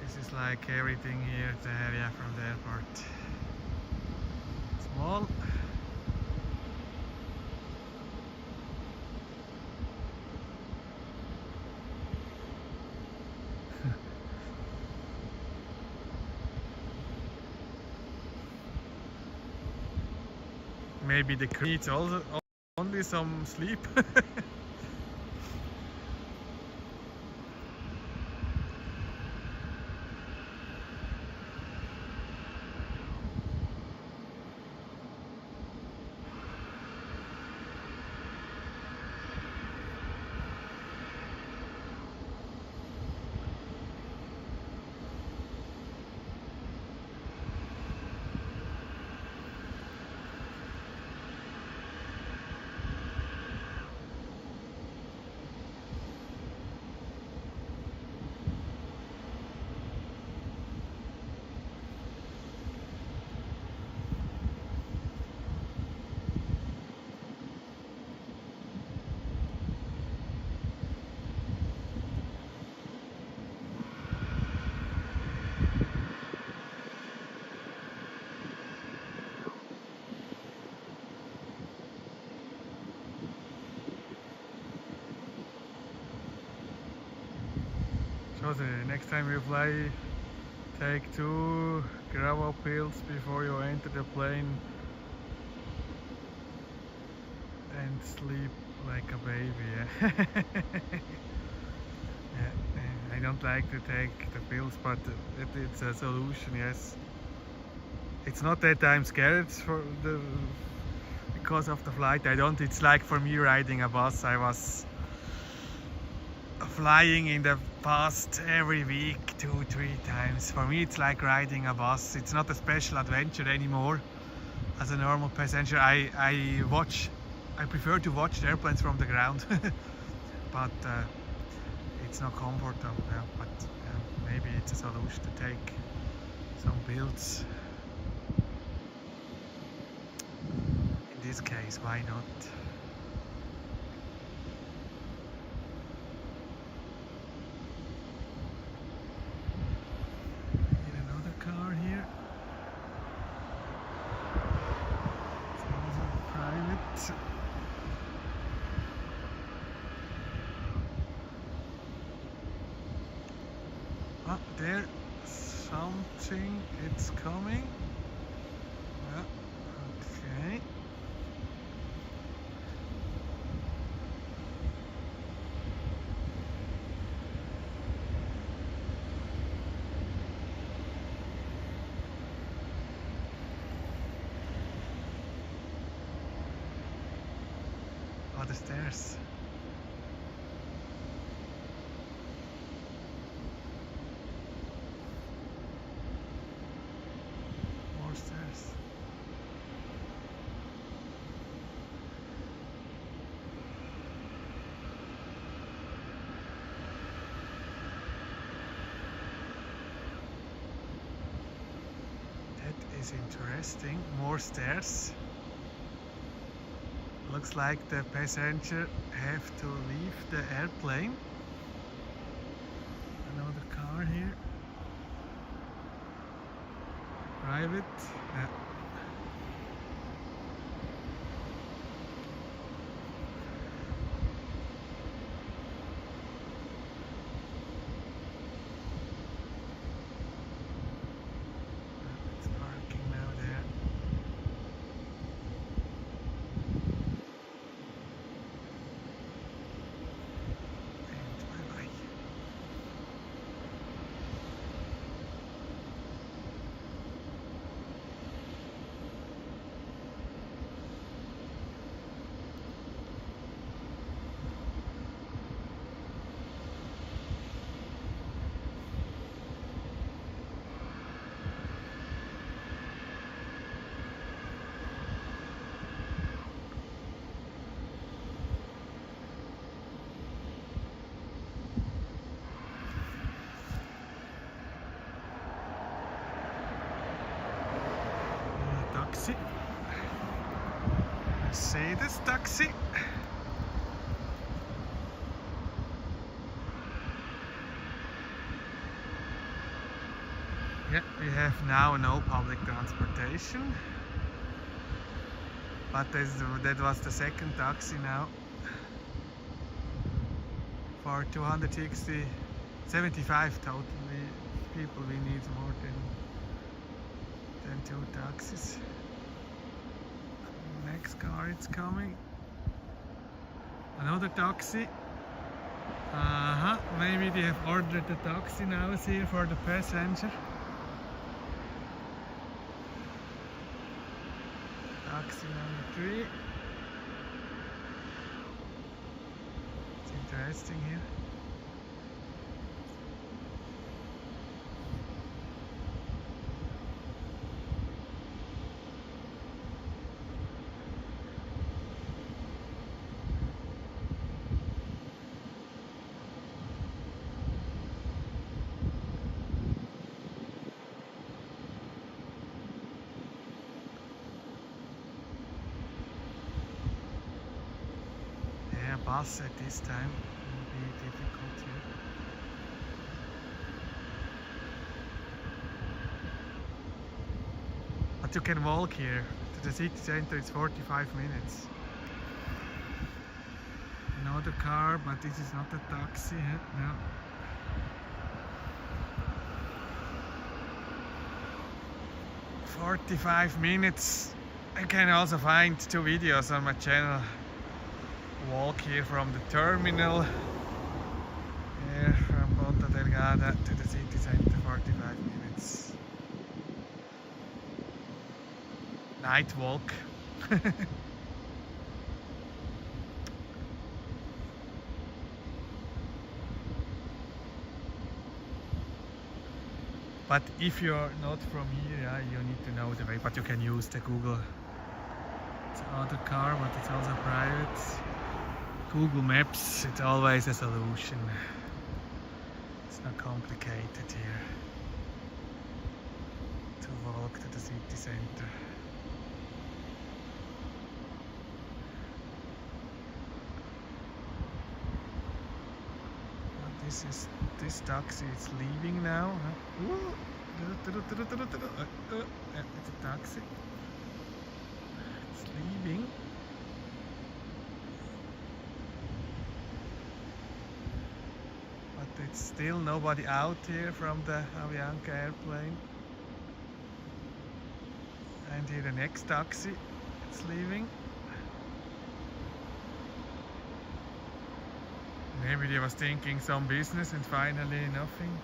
This is like everything here, the area from the airport. Small. Maybe the crew needs also only some sleep. So the next time you fly, take 2 gravel pills before you enter the plane and sleep like a baby. Yeah. I don't like to take the pills, but it's a solution. Yes, it's not that I'm scared because of the flight. It's like for me riding a bus. I was flying in the past every week 2-3 times. For me it's like riding a bus. It's not a special adventure anymore. As a normal passenger, I prefer to watch the airplanes from the ground. But it's not comfortable. But maybe it's a solution to take some pills. In this case, why not? Ah, there something, it's coming. Yeah, okay. Oh, the stairs. Is interesting. More stairs. Looks like the passenger have to leave the airplane. Another car here. Private. Yeah. Taxi. Mercedes taxi. Yeah, we have now no public transportation. But that was the second taxi now. For 275 totally people, we need more than 2 taxis. Next car it's coming. Another taxi. Maybe they have ordered the taxi now here for the passenger. Taxi number 3. It's interesting here. Bus at this time will be difficult here. But you can walk here to the city center. It's 45 minutes. Another car, but this is not a taxi. No. "45 minutes. I can also find 2 videos on my channel. Walk here from the terminal, here from Ponta Delgada to the city center, 45 minutes. Night walk. But if you're not from here, you need to know the way, but you can use the Google. It's another car, but it's also private. Google Maps, it's always a solution. It's not complicated here to walk to the city center. This taxi is leaving now. It's a taxi. It's leaving. It's still nobody out here from the Avianca airplane. And here the next taxi, it's leaving. Maybe they was thinking some business and finally nothing.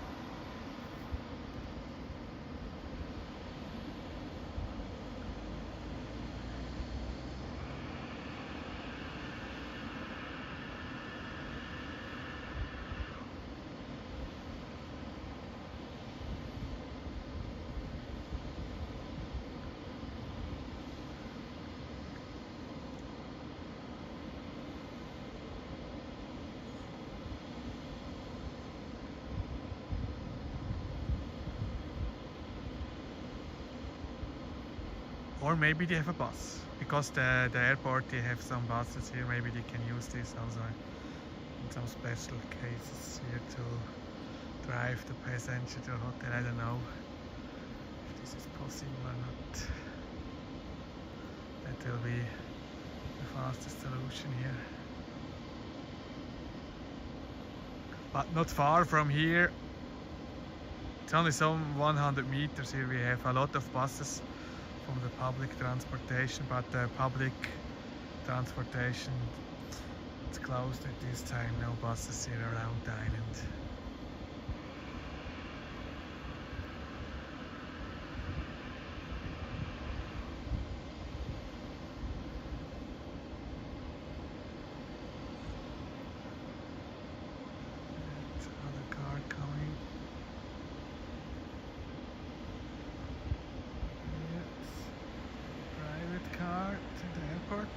Or maybe they have a bus, because the airport, they have some buses here. Maybe they can use this also in some special cases here to drive the passenger to a hotel. I don't know if this is possible or not. That will be the fastest solution here. But not far from here. It's only some 100 meters here. We have a lot of buses from the public transportation, but the public transportation, it's closed at this time. No buses here around the island. Another car coming. Car to the airport.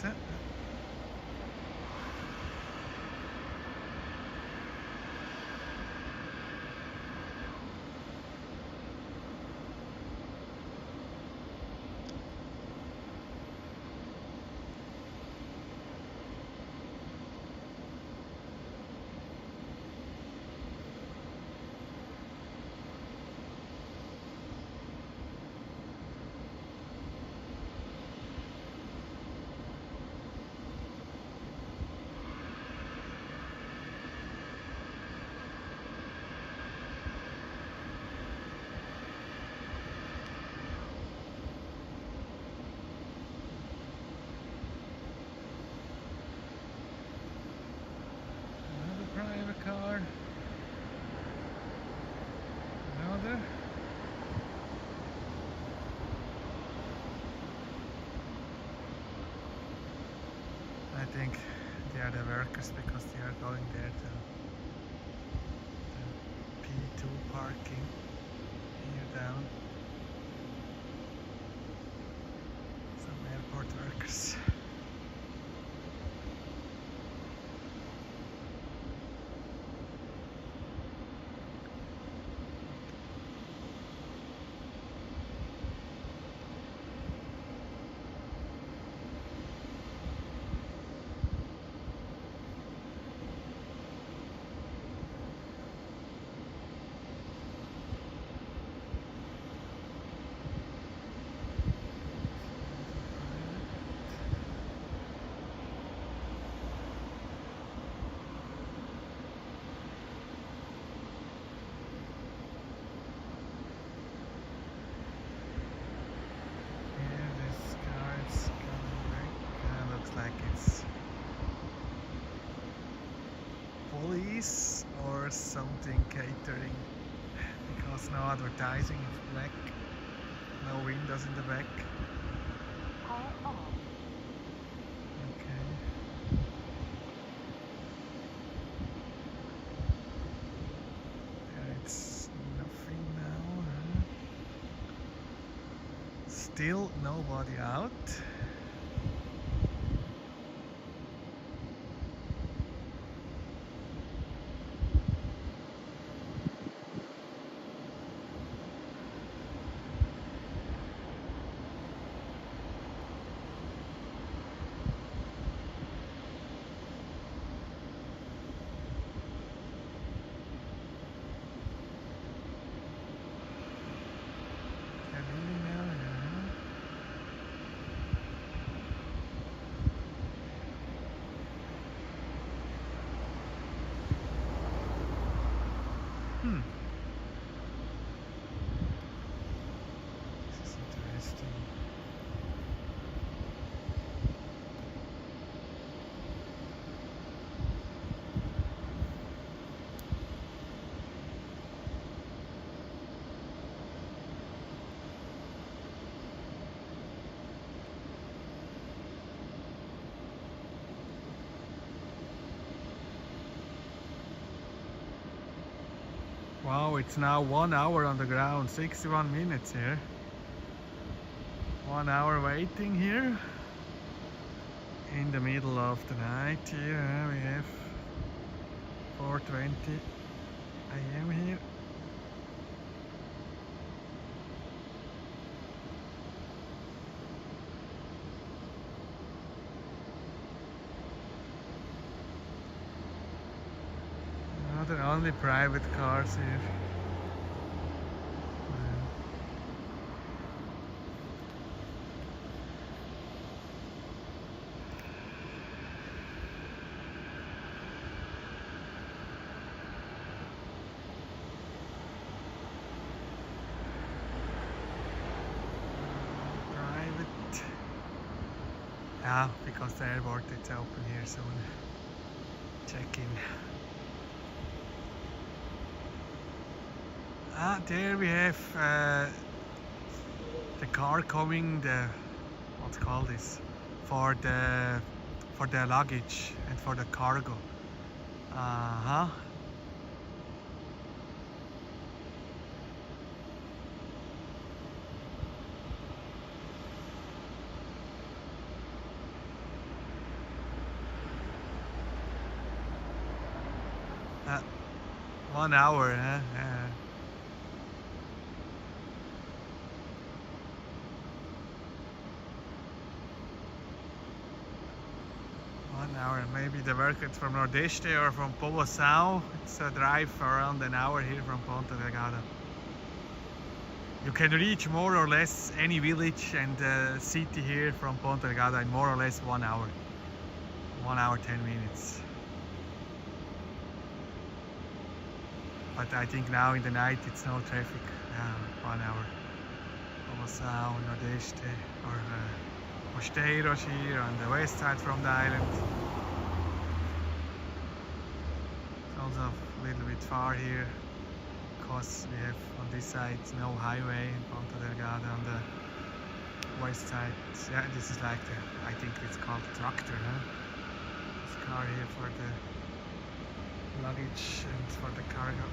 are the workers because they are going there to the P2 parking here down. Some airport workers. Police or something catering, because no advertising in black, no windows in the back. Okay. There it's nothing now. Huh? Still nobody out. This is interesting. Wow, it's now 1 hour on the ground, 61 minutes here. 1 hour waiting here. In the middle of the night here, we have 4:20 AM here. There are only private cars here. Private. Yeah, because the airport is open here soon. Check in. There we have the car coming, what's called this, for the luggage and for the cargo. Uh-huh. Uh, 1 hour, huh? 1 hour, maybe the workers from Nordeste or from Sao. It's a drive around an hour here from Ponta Delgada. You can reach more or less any village and city here from Ponta Delgada in more or less 1 hour. 1 hour, 10 minutes. But I think now in the night it's no traffic. 1 hour. Sao, Nordeste, or Mosteiros here on the west side from the island. It's also a little bit far here because we have on this side no highway in Ponta Delgada. On the west side, yeah, this is like the, I think it's called tractor, huh? This car here for the luggage and for the cargo.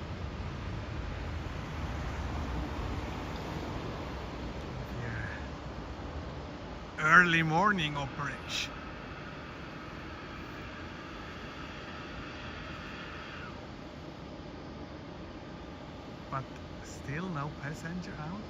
Yeah. Early morning operation. But still no passenger out.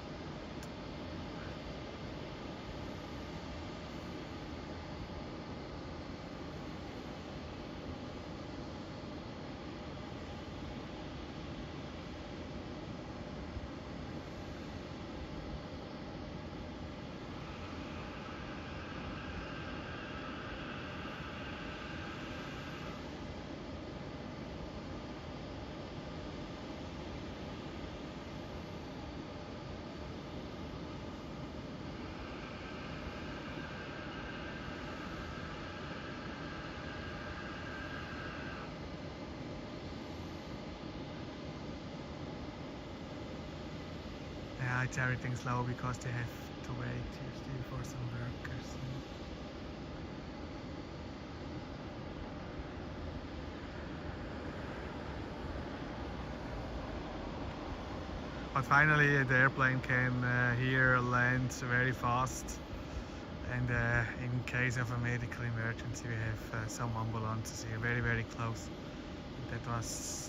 Yeah, it's everything slow because they have to wait usually for some workers. But finally the airplane can here land very fast, and in case of a medical emergency we have some ambulances here very close. That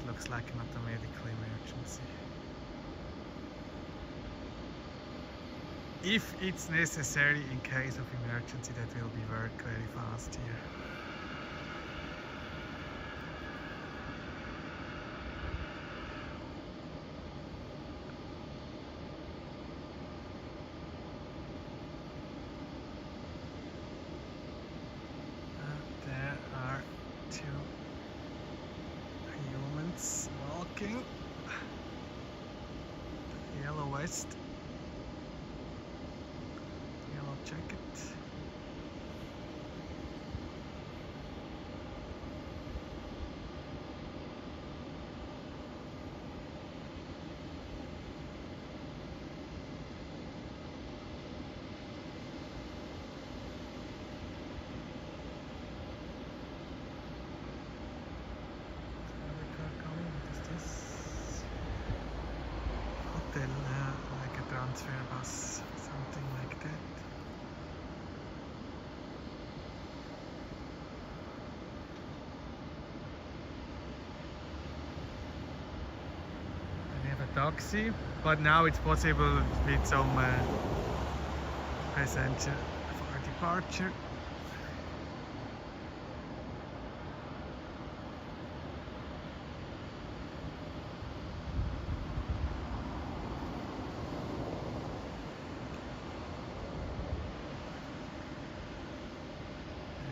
looks like not a medical emergency. If it's necessary, in case of emergency, that will be work very fast here. There are two humans walking. The yellow vest. Jacket. Another car coming. What is this? Hotel, like a transfer bus, something like that. Taxi, but now it's possible with some passenger for departure.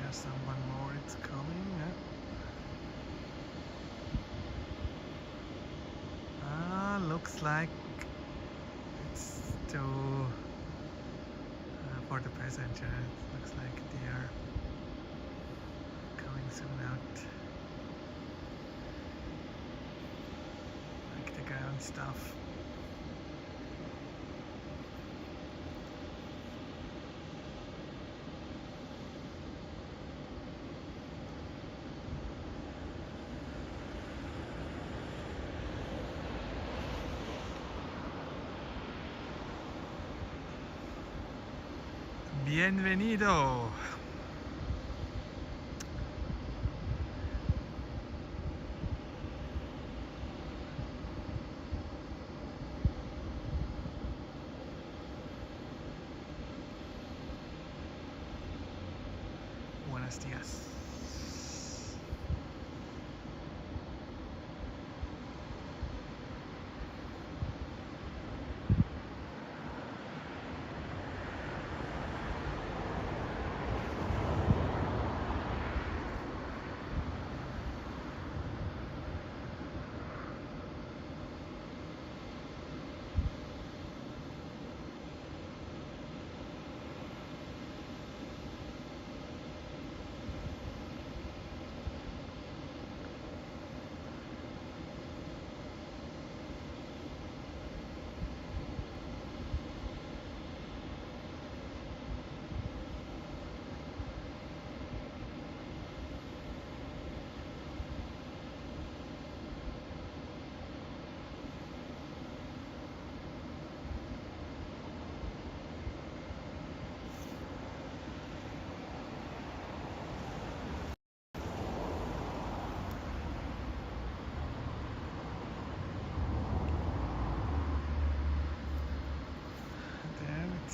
There's someone more, it's coming. Looks like it's for the passenger. It looks like they are coming soon out. Like the ground stuff. Bienvenido. Buenos días.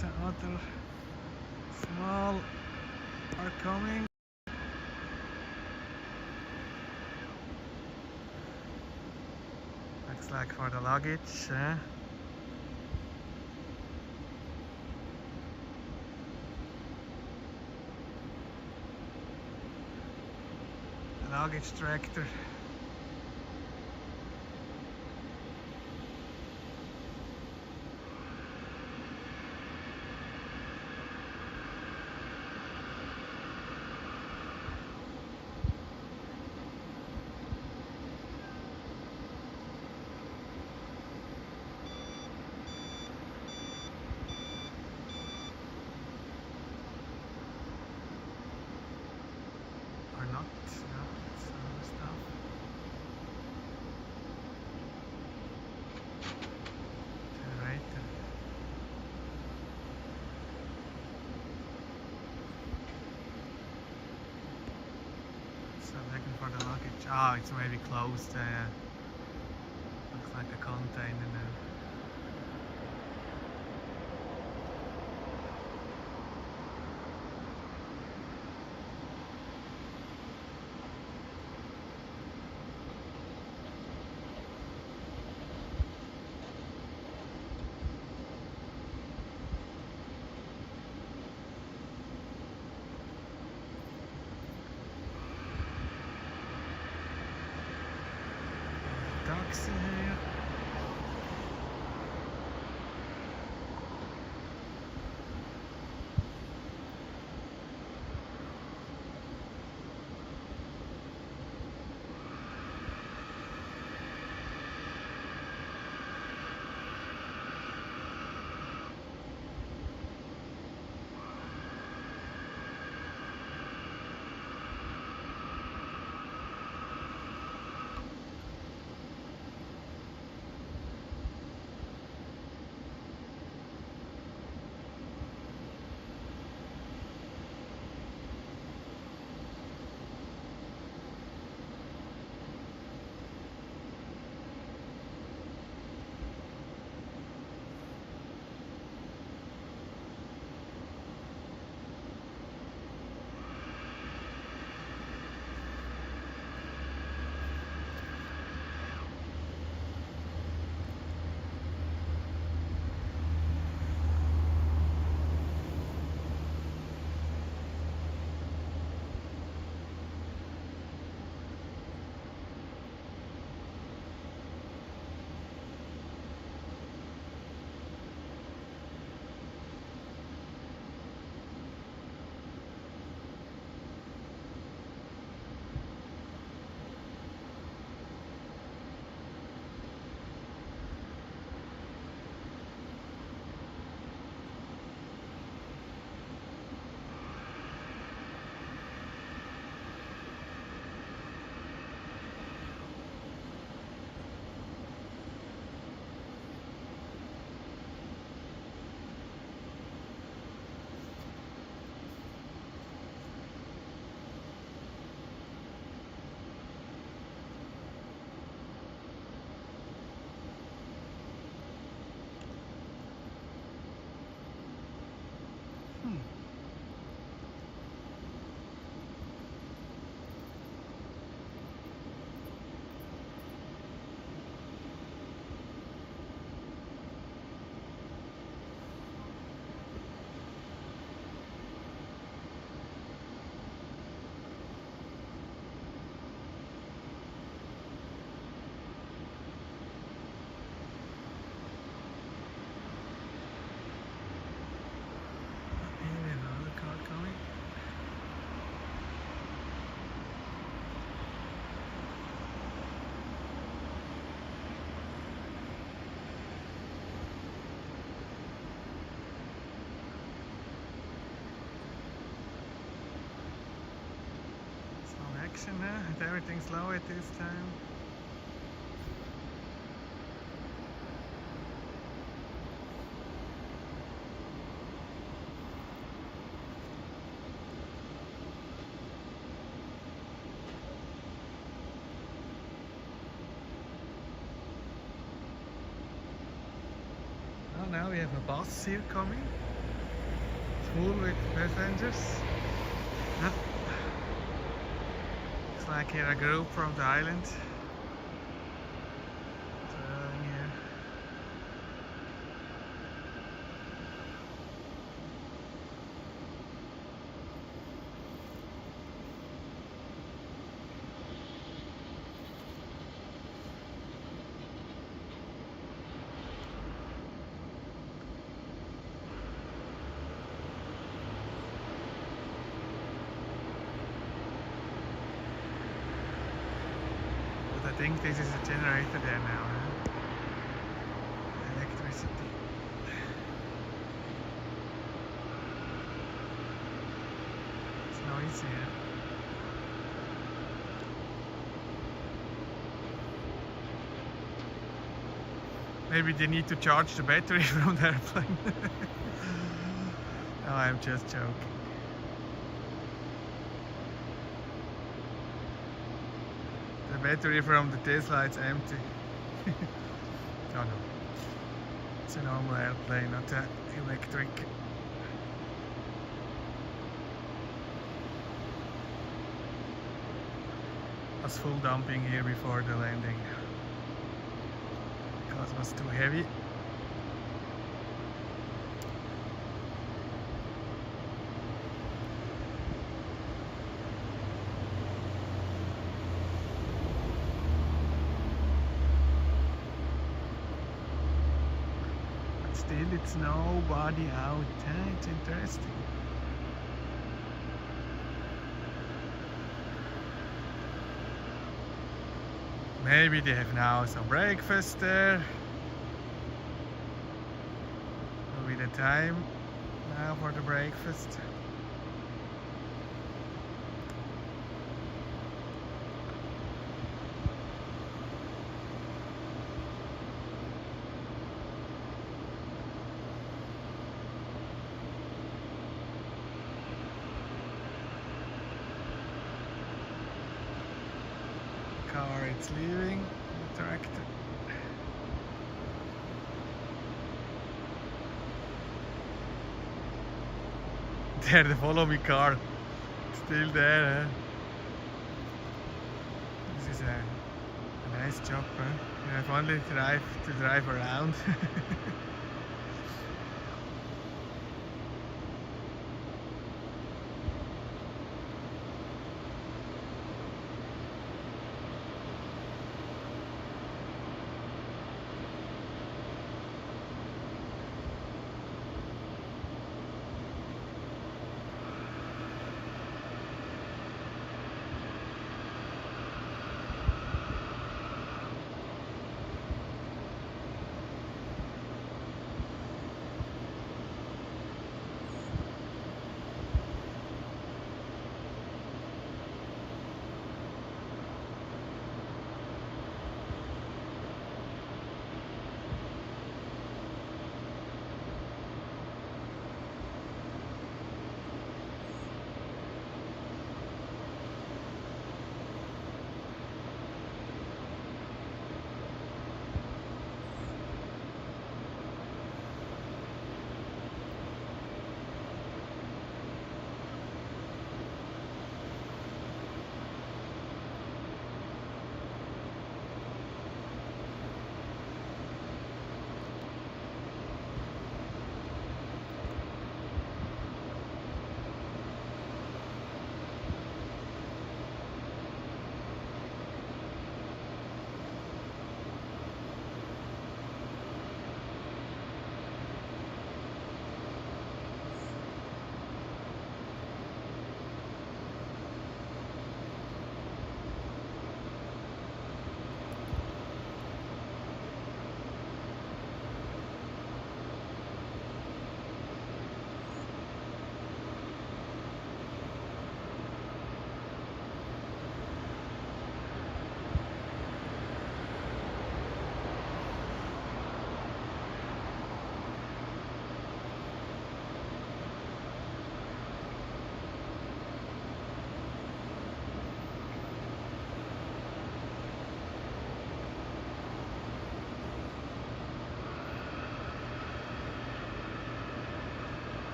the other small are coming. Looks like for the luggage. The luggage tractor. Or not, yeah, it's other stuff. Generator. So looking for the luggage. Ah, it's maybe closed. Looks like a container now. Ducks in here. Action, everything's slow at this time. Well, now we have a bus here coming. Full with passengers. Yeah. Looks like here a group from the island. Traveling here. I think this is a generator there now. Huh? Electricity. It's noisy here. Maybe they need to charge the battery from the airplane. No, I'm just joking. The battery from the Tesla is empty. Oh no. It's a normal airplane, not an electric. Was full dumping here before the landing because it was too heavy. Still it's nobody out. It's interesting. Maybe they have now some breakfast there. Will be the time now for the breakfast. Car, it's leaving the tractor. There, the follow me car, still there. Huh? This is a nice job. Huh? You have only to drive around.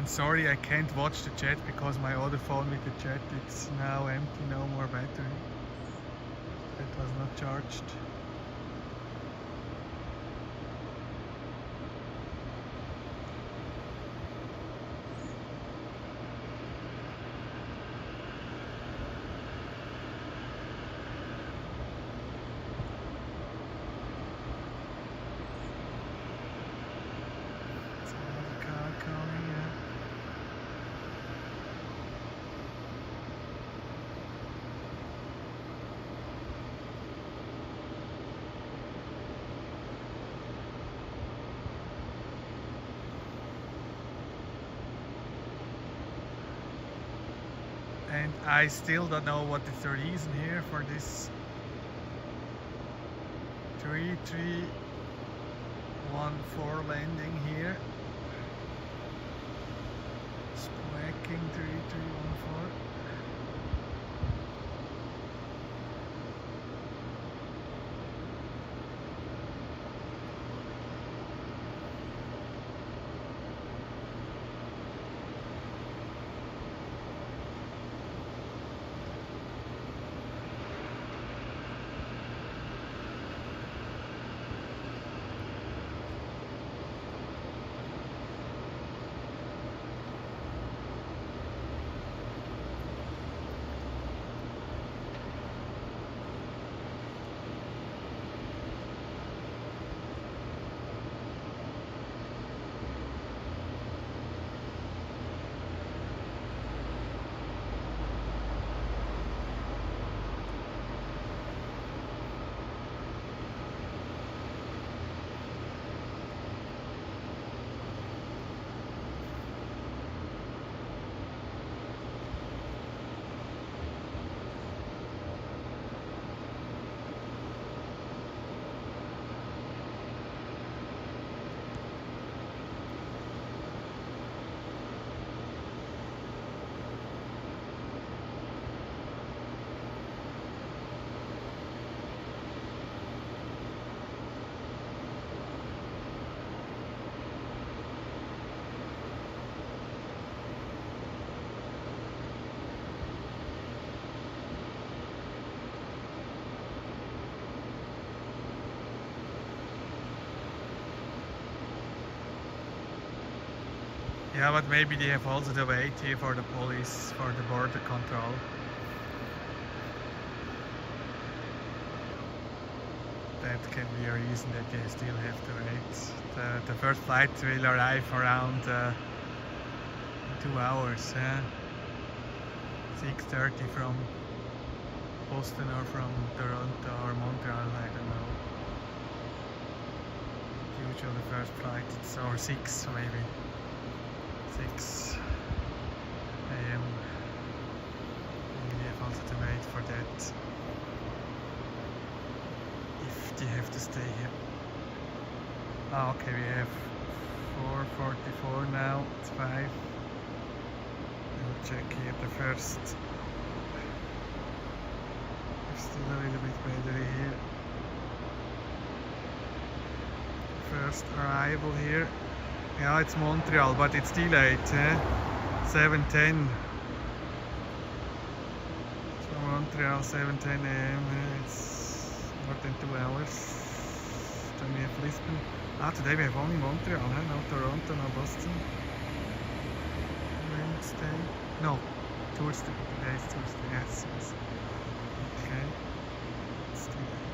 And sorry, I can't watch the chat because my other phone with the chat, it's now empty, no more battery. It was not charged. And I still don't know what is the reason here for this 3314 landing here. SQUAWKing 3314. Yeah, but maybe they have also the wait here for the police, for the border control. That can be a reason that they still have to wait. The first flight will arrive around 2 hours. 6:30 from Boston or from Toronto or Montreal, I don't know. Usually the first flight, it's or 6 maybe. 6 AM. We have also to wait for that if they have to stay here. Oh, okay, we have 4:44 now, it's 5. We'll check here the first. There's still a little bit battery here. First arrival here. Yeah, it's Montreal, but it's delayed, 7:10. So Montreal, 7:10 AM, it's more than 2 hours. Then we have Lisbon. Today we have only Montreal, no Toronto, no Boston. Wednesday. No, Tuesday. Today is Tuesday, yes. Okay. It's delayed.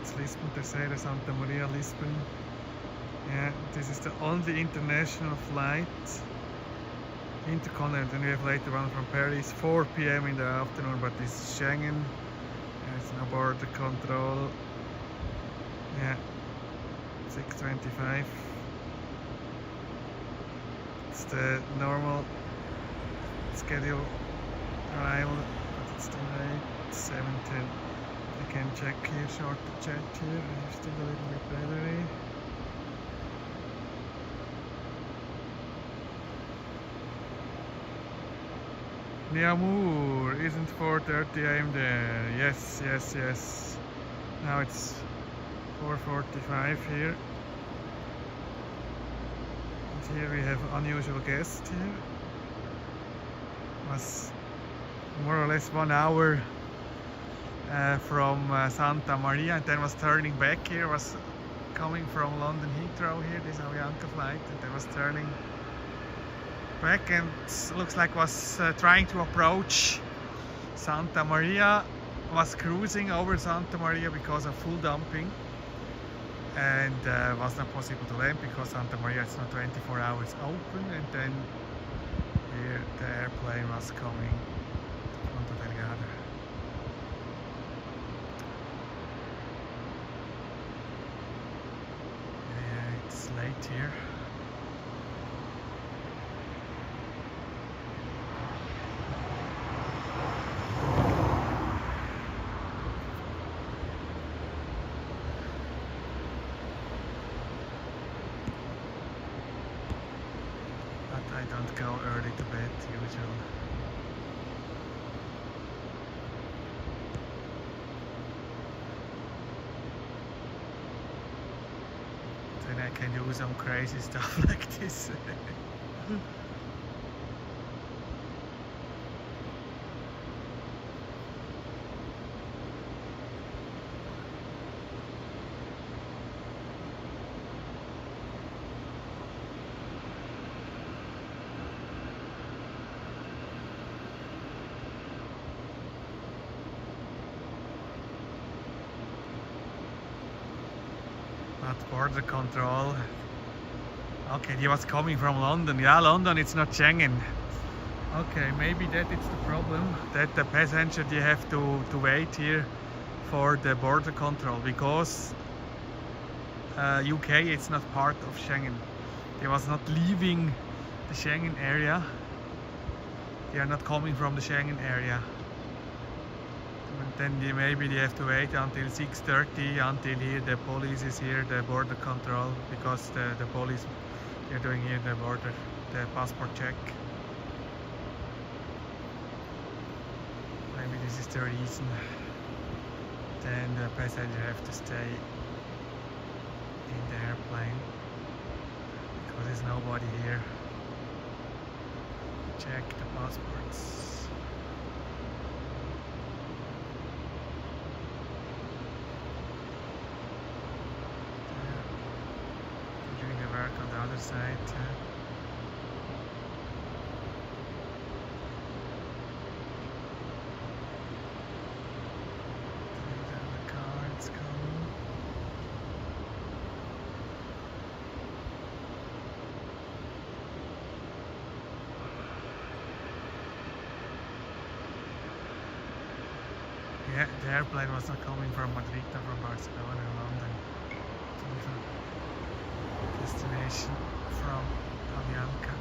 It's Lisbon, Terceira, Santa Maria, Lisbon. Yeah, this is the only international flight. Intercontinental, and we have later one from Paris, 4 PM in the afternoon, but this is Schengen. There's no border control. Yeah, 6:25. It's the normal schedule arrival, but it's too late, 7:10. I can check here, short chat here, I have still a little bit battery. Niamur, isn't 4:30 AM there? Yes, yes, yes. Now it's 4:45 here. Here we have unusual guest here. Was more or less 1 hour from Santa Maria, and then was turning back here, was coming from London Heathrow here, this Avianca flight, and then was turning back and looks like was trying to approach Santa Maria, was cruising over Santa Maria because of full dumping, and was not possible to land because Santa Maria is not 24 hours open, and then here the airplane was coming to Ponta Delgada. Yeah, it's late here. I don't go early to bed usually. Then I can do some crazy stuff like this. At border control. Okay, he was coming from London. Yeah, London, it's not Schengen. Okay, maybe that is the problem, that the passenger, they have to wait here for the border control, because UK, it's not part of Schengen. They was not leaving the Schengen area. They are not coming from the Schengen area. Then maybe they have to wait until 6:30 until here the police is here, the border control, because the police, they're doing here the border, the passport check. Maybe this is the reason. Then the passenger have to stay in the airplane because there's nobody here to check the passports. On the other side. The car, it's coming. Yeah, the airplane was not coming from Madrid or from Barcelona or London. Destination from Avianca.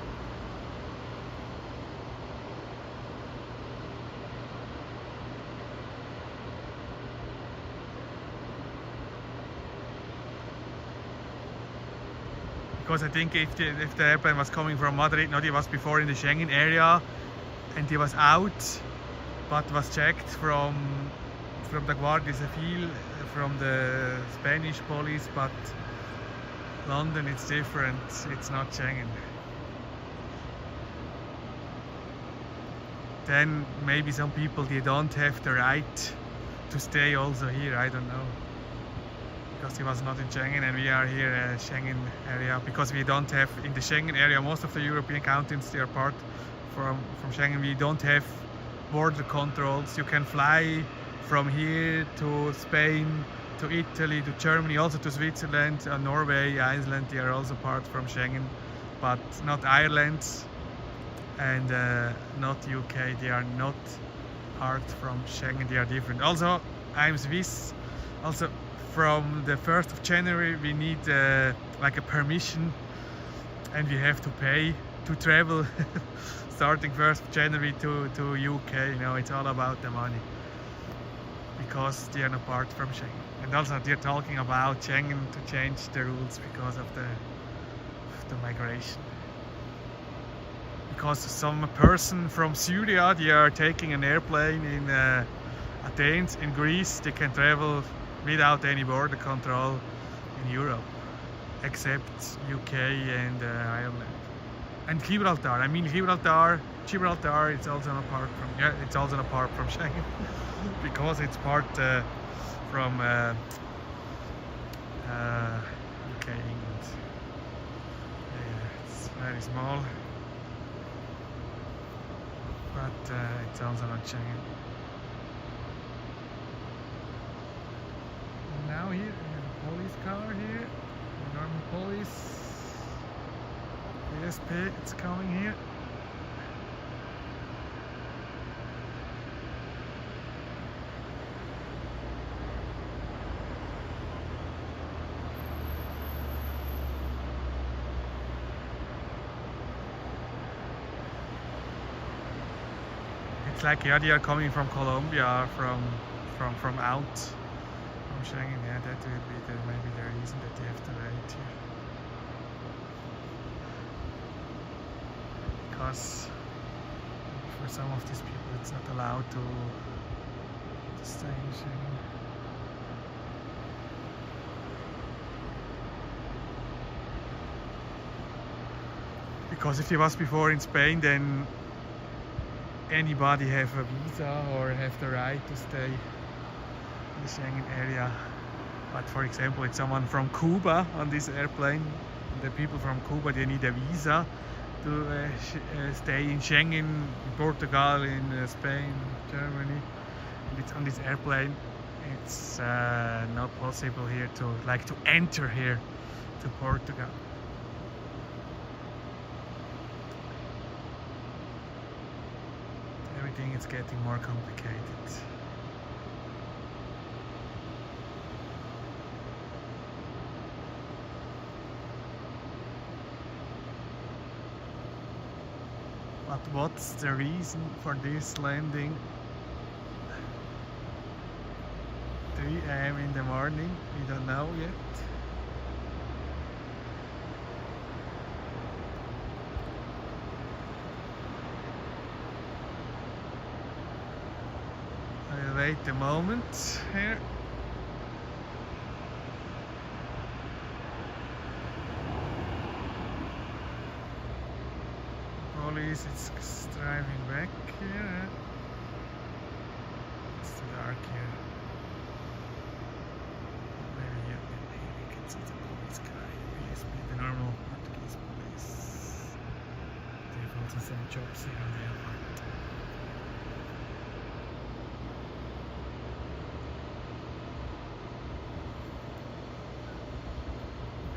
Because I think if the airplane was coming from Madrid, no, he was before in the Schengen area and he was out, but was checked from the Guardia Civil, from the Spanish police, but London, it's different, it's not Schengen. Then maybe some people, they don't have the right to stay also here, I don't know. Because he was not in Schengen and we are here in Schengen area, because we don't have, in the Schengen area, most of the European countries, they are part from Schengen. We don't have border controls. You can fly from here to Spain, to Italy, to Germany, also to Switzerland, Norway, Iceland, they are also part from Schengen, but not Ireland and not UK, they are not part from Schengen, they are different. Also, I'm Swiss, also from the 1st of January we need like a permission, and we have to pay to travel starting 1st of January to UK, you know, it's all about the money, because they are not part from Schengen. And also they're talking about Schengen to change the rules because of the migration. Because some person from Syria, they are taking an airplane in Athens in Greece, they can travel without any border control in Europe, except UK and Ireland. And Gibraltar. I mean Gibraltar. It's also apart from it's also apart from Schengen because it's part from UK, England. Yeah, it's very small, but it's also not Schengen. And now here, we have a police car here, Normal police. ESP, it's coming here. It's like, yeah, they are coming from Colombia, from out from Schengen. Yeah, that will be maybe the reason that you have to wait here. Because for some of these people it's not allowed to stay in Schengen. Because if he was before in Spain, then anybody have a visa or have the right to stay in the Schengen area. But for example, it's someone from Cuba on this airplane. The people from Cuba, they need a visa to stay in Schengen, in Portugal, in Spain, Germany. And it's on this airplane. It's not possible here to enter here to Portugal. Everything is getting more complicated. But what's the reason for this landing? 3 AM in the morning, we don't know yet. I'll wait a moment here. Police is driving back here. It's too dark here. Maybe here, maybe we can see the police car. PSP, the normal Portuguese police. They have also some jobs here on the airport.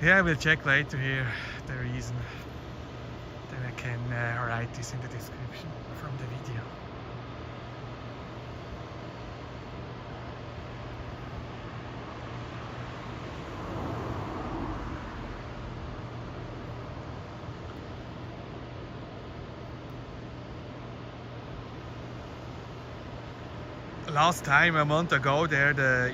Yeah, I will check later here the reason. Then I can write this in the description from the video. Last time, a month ago, there the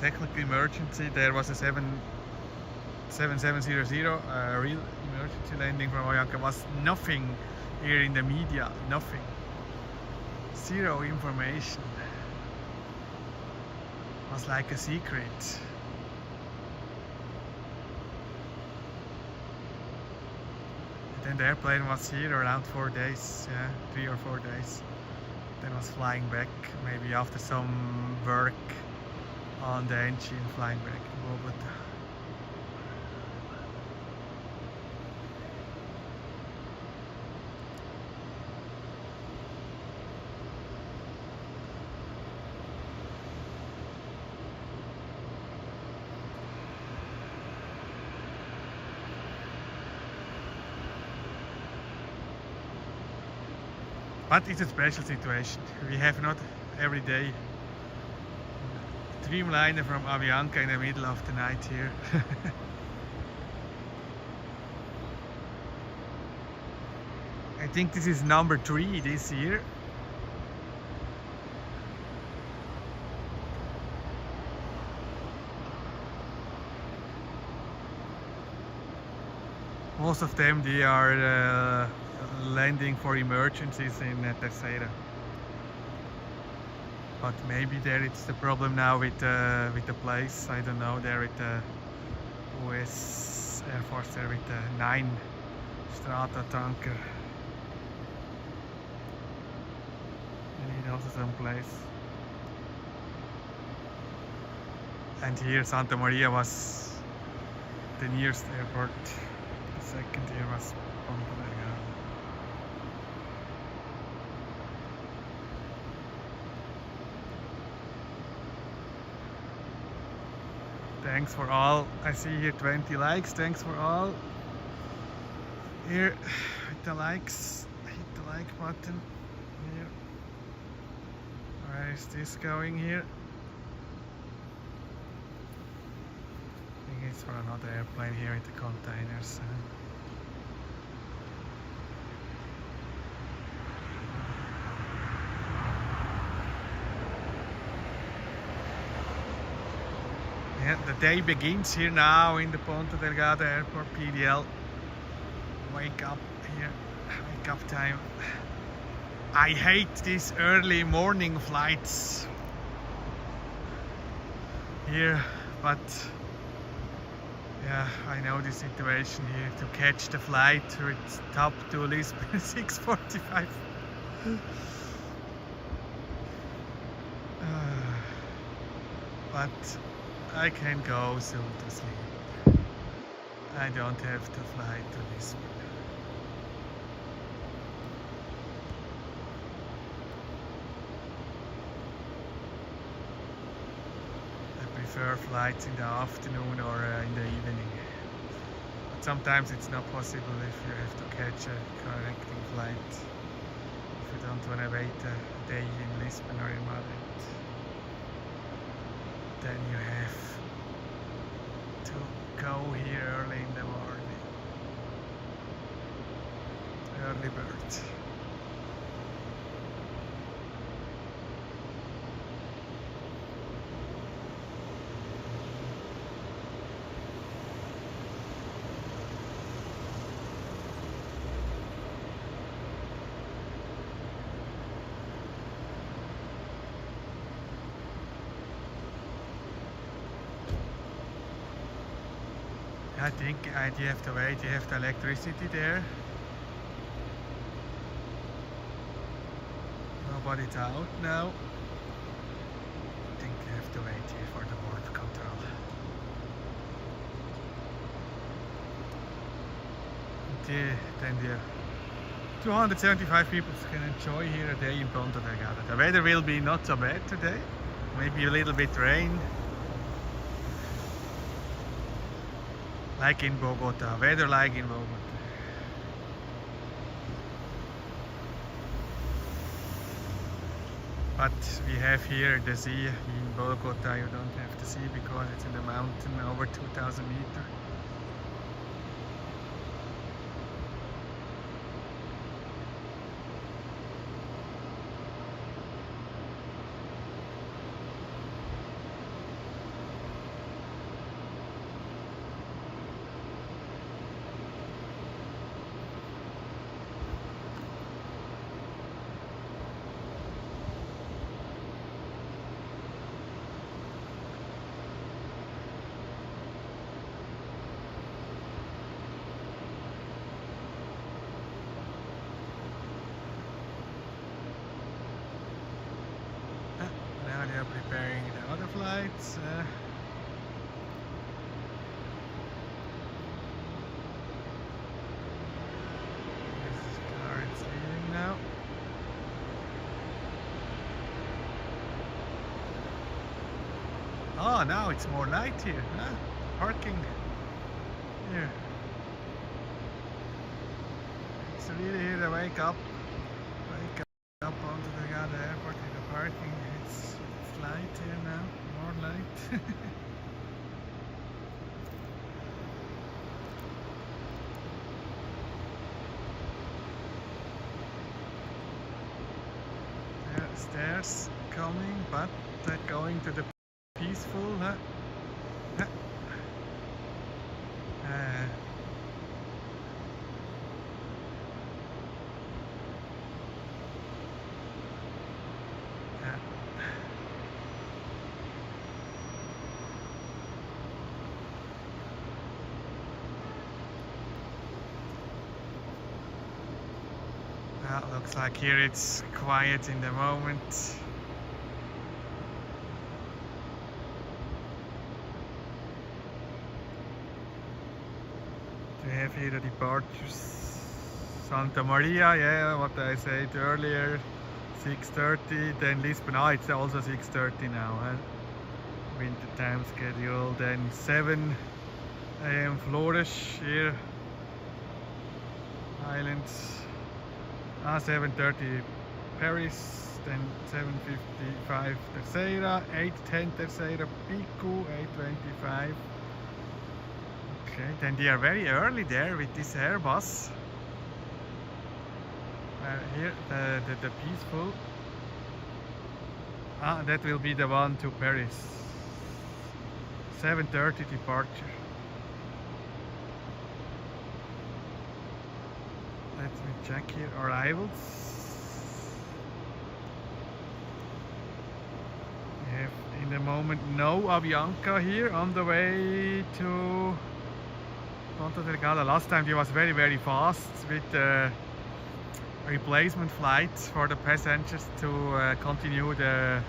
technical emergency, there was a 7700 real emergency landing from Avianca. Was nothing here in the media, nothing. Zero information. It was like a secret. And then the airplane was here around 4 days, yeah, 3 or 4 days. Then was flying back, maybe after some work on the engine, flying back to Bogota. But it's a special situation. We have not every day Dreamliner from Avianca in the middle of the night here. I think this is number 3 this year. Most of them, they are landing for emergencies in Terceira. But maybe there it's the problem now with the place. I don't know. There with the US Air Force, there with the 9 Strata tanker. We need also some place. And here Santa Maria was the nearest airport. The second here was Ponta Delgada. Thanks for all. I see here 20 likes. Thanks for all. Here, hit the likes. Hit the like button. Here. Where is this going here? I think it's for another airplane here with the containers. Yeah, the day begins here now in the Ponta Delgada airport, PDL. Wake up here, wake up time. I hate these early morning flights here, but yeah, I know the situation here to catch the flight with top to Lisbon 6:45. But I can go soon to sleep. I don't have to fly to Lisbon. I prefer flights in the afternoon or in the evening. But sometimes it's not possible if you have to catch a connecting flight. If you don't want to wait a day in Lisbon or in Madrid, then you have to go here early in the morning. Early bird. I think you have to wait, you have the electricity there. Nobody's out now. I think you have to wait here for the board control. Then the 275 people can enjoy here a day in Ponta Delgada. The weather will be not so bad today. Maybe a little bit rain. Like in Bogota, weather like in Bogota. But we have here the sea. In Bogota you don't have the sea because it's in the mountain over 2000 meters. They are preparing the other flights. This car is leaving now. Oh, now it's more light here, huh? Parking here. It's really here to wake up onto the Delgada airport in the parking. It's light here now, more light. There are stairs coming, but they're going to the peaceful. Huh? Huh? Looks like here it's quiet in the moment. We have here the departures. Santa Maria, yeah, what I said earlier, 6:30. Then Lisbon, it's also 6:30 now. Winter time schedule. Then 7 a.m. Flores here, Islands. 7:30 Paris. Then 7:55 Terceira, 8:10 Terceira Pico, 8:25. Okay, then they are very early there with this Airbus. Here, the peaceful. That will be the one to Paris. 7:30 departure. Let me check here. Arrivals. We have in the moment no Avianca here on the way to Ponta Delgada. Last time he was very fast with the replacement flights for the passengers to continue the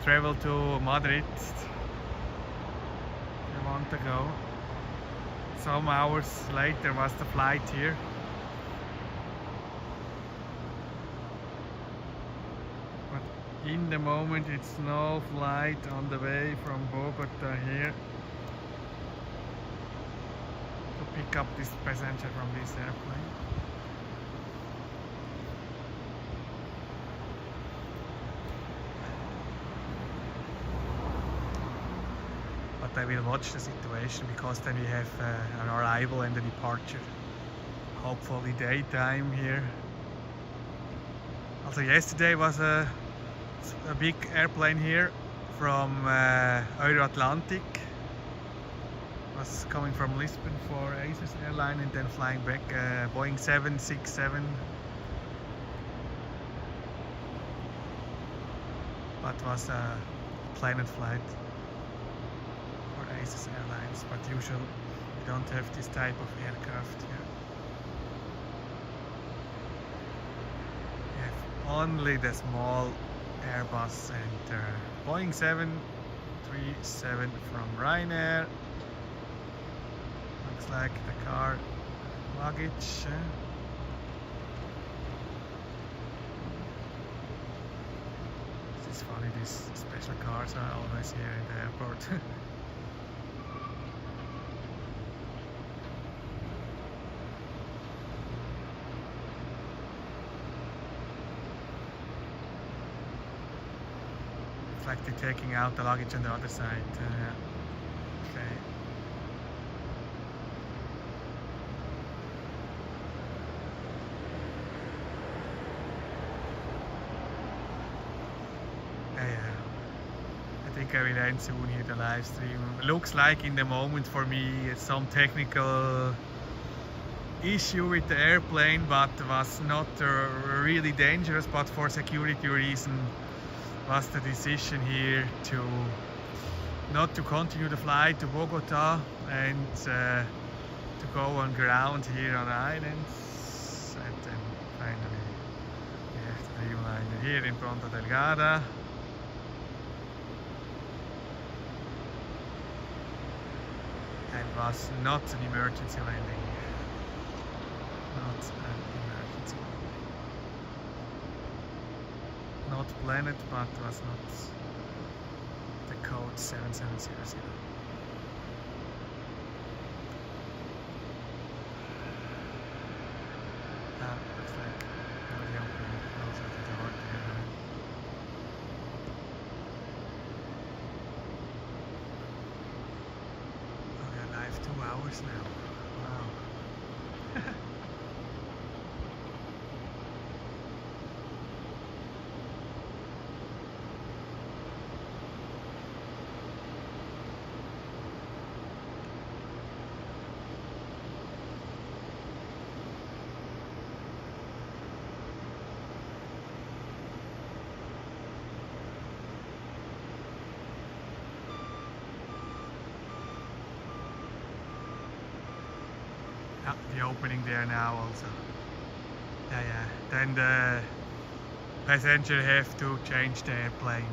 travel to Madrid. They want to go. Some hours later was the flight here. But in the moment it's no flight on the way from Bogota here to pick up this passenger from this airplane. But I will watch the situation because then we have an arrival and a departure. Hopefully daytime here. Also yesterday was a big airplane here from Euro-Atlantic. Was coming from Lisbon for Azores airline and then flying back Boeing 767. But was a planned flight for Azores Airlines, but usually we don't have this type of aircraft here. We have only the small Airbus and Boeing 737 from Ryanair. Looks like the car luggage. It's funny, these special cars are always here in the airport. It's like they're taking out the luggage on the other side. Okay. I think I will end soon here the live stream. Looks like in the moment for me some technical issue with the airplane, but was not really dangerous, but for security reason was the decision here to not to continue the flight to Bogota and to go on ground here on islands, and then finally we have the Dreamliner here in Ponta Delgada. And was not an emergency landing. Not an emergency landing. Not planned, but was not the code 7700. Looks like already opening close at the door there. Oh, we are live 2 hours now. Wow. The opening there now also. Yeah. Then the passenger have to change the airplane.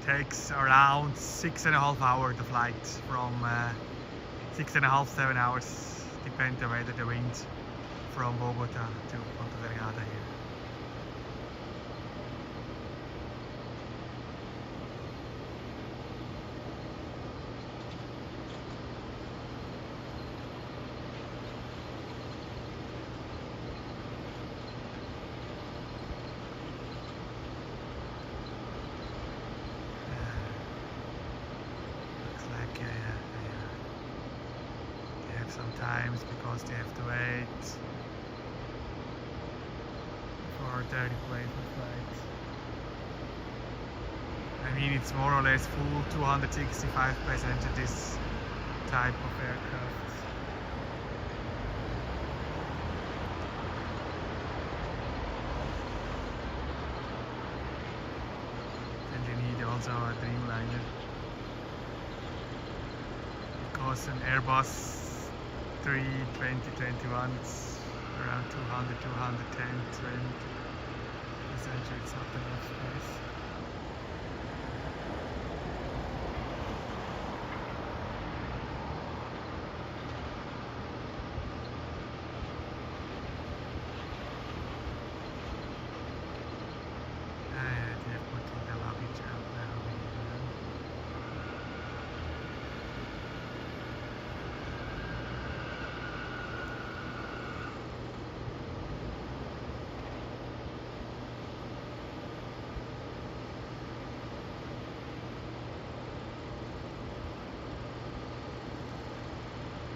Takes around 6.5 hours the flight from 6.5, 7 hours, depending on whether the wind from Bogota to Ponta Delgada here. Sometimes because they have to wait for their replacement flight. I mean, it's more or less full 265 passenger this type of aircraft. And you need also a Dreamliner because an Airbus 320-21, it's around 200, 210, 20. Essentially, it's not enough space. They have put in the luggage out now.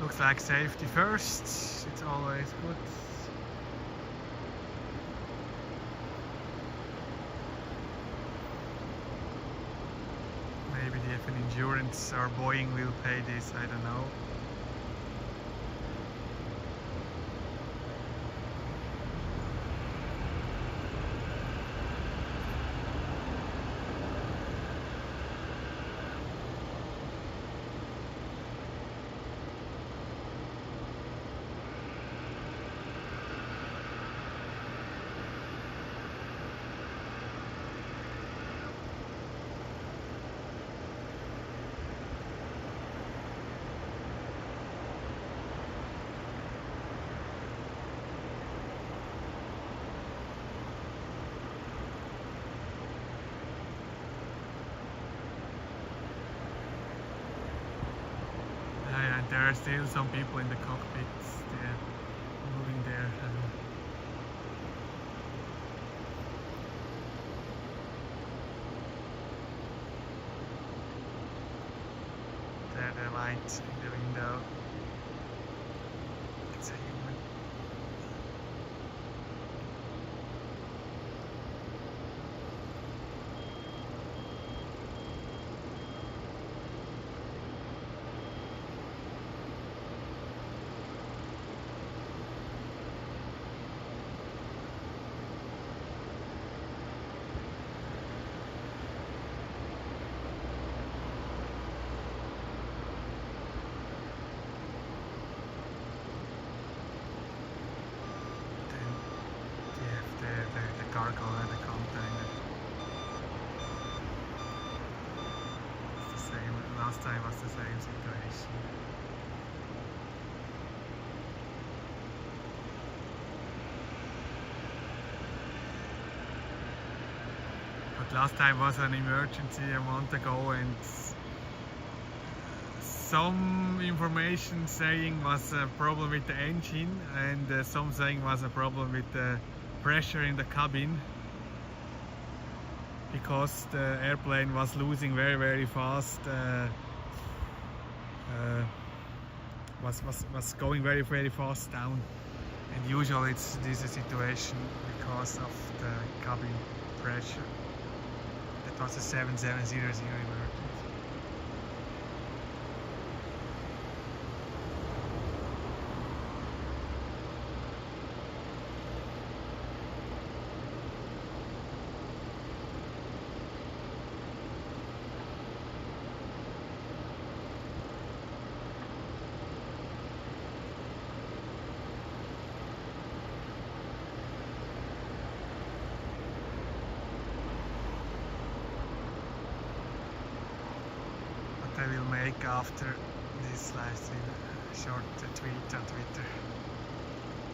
Looks like safety first, it's always good. Maybe they have an insurance or Boeing will pay this, I don't know. There are still some people in the cockpits. They're moving there. There, the light in the window. It's a human. Cargo and the container. It's the same, last time was the same situation. But last time was an emergency a month ago, and some information saying was a problem with the engine, and some saying was a problem with the pressure in the cabin, because the airplane was losing very fast, was going very fast down, and usually this is a situation because of the cabin pressure. That was a 7700 emergency. make after this live stream a short tweet on Twitter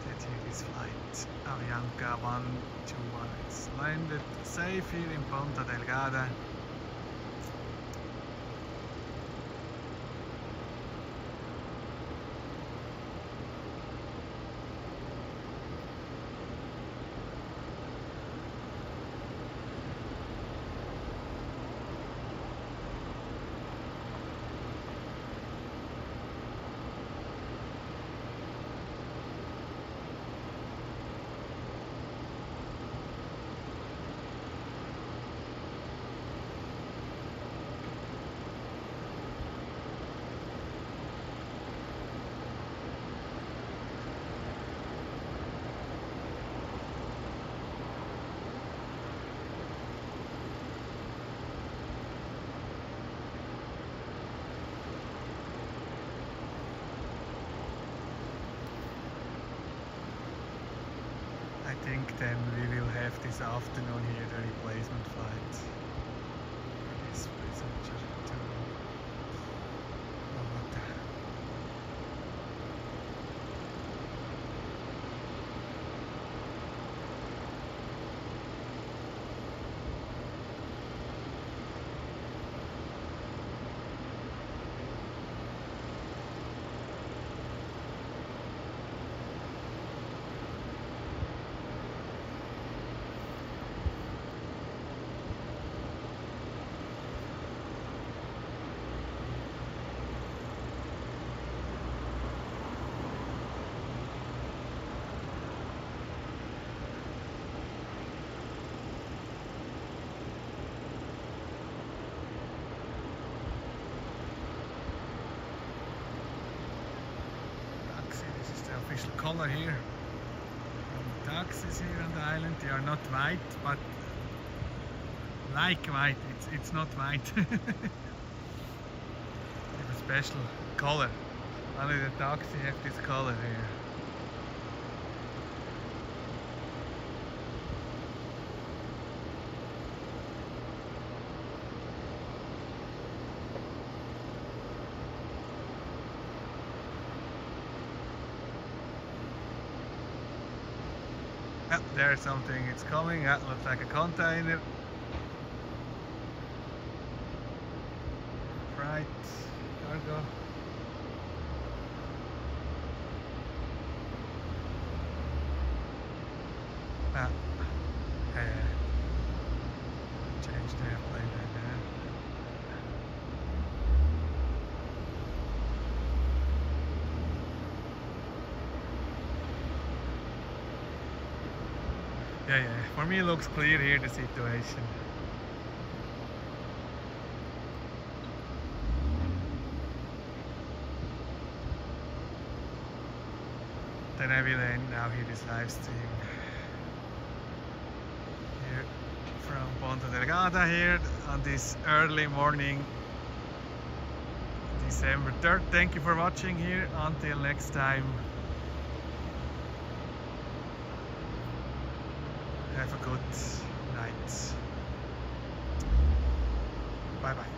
that here this flight Avianca 121 it's landed safe here in Ponta Delgada. I think then we will have this afternoon here the replacement flight for this passenger to Bogota. This is the official color here. The taxis here on the island, they are not white, but like white, it's not white. They have a special color. Only the taxi have this color here. Yeah, there's something, it's coming, that looks like a container. Right, cargo. Ah, change the airplane again. Yeah, for me it looks clear here, the situation. Then I will end now here this live stream. Here from Ponta Delgada here on this early morning, December 3rd. Thank you for watching here. Until next time. Have a good night. Bye bye.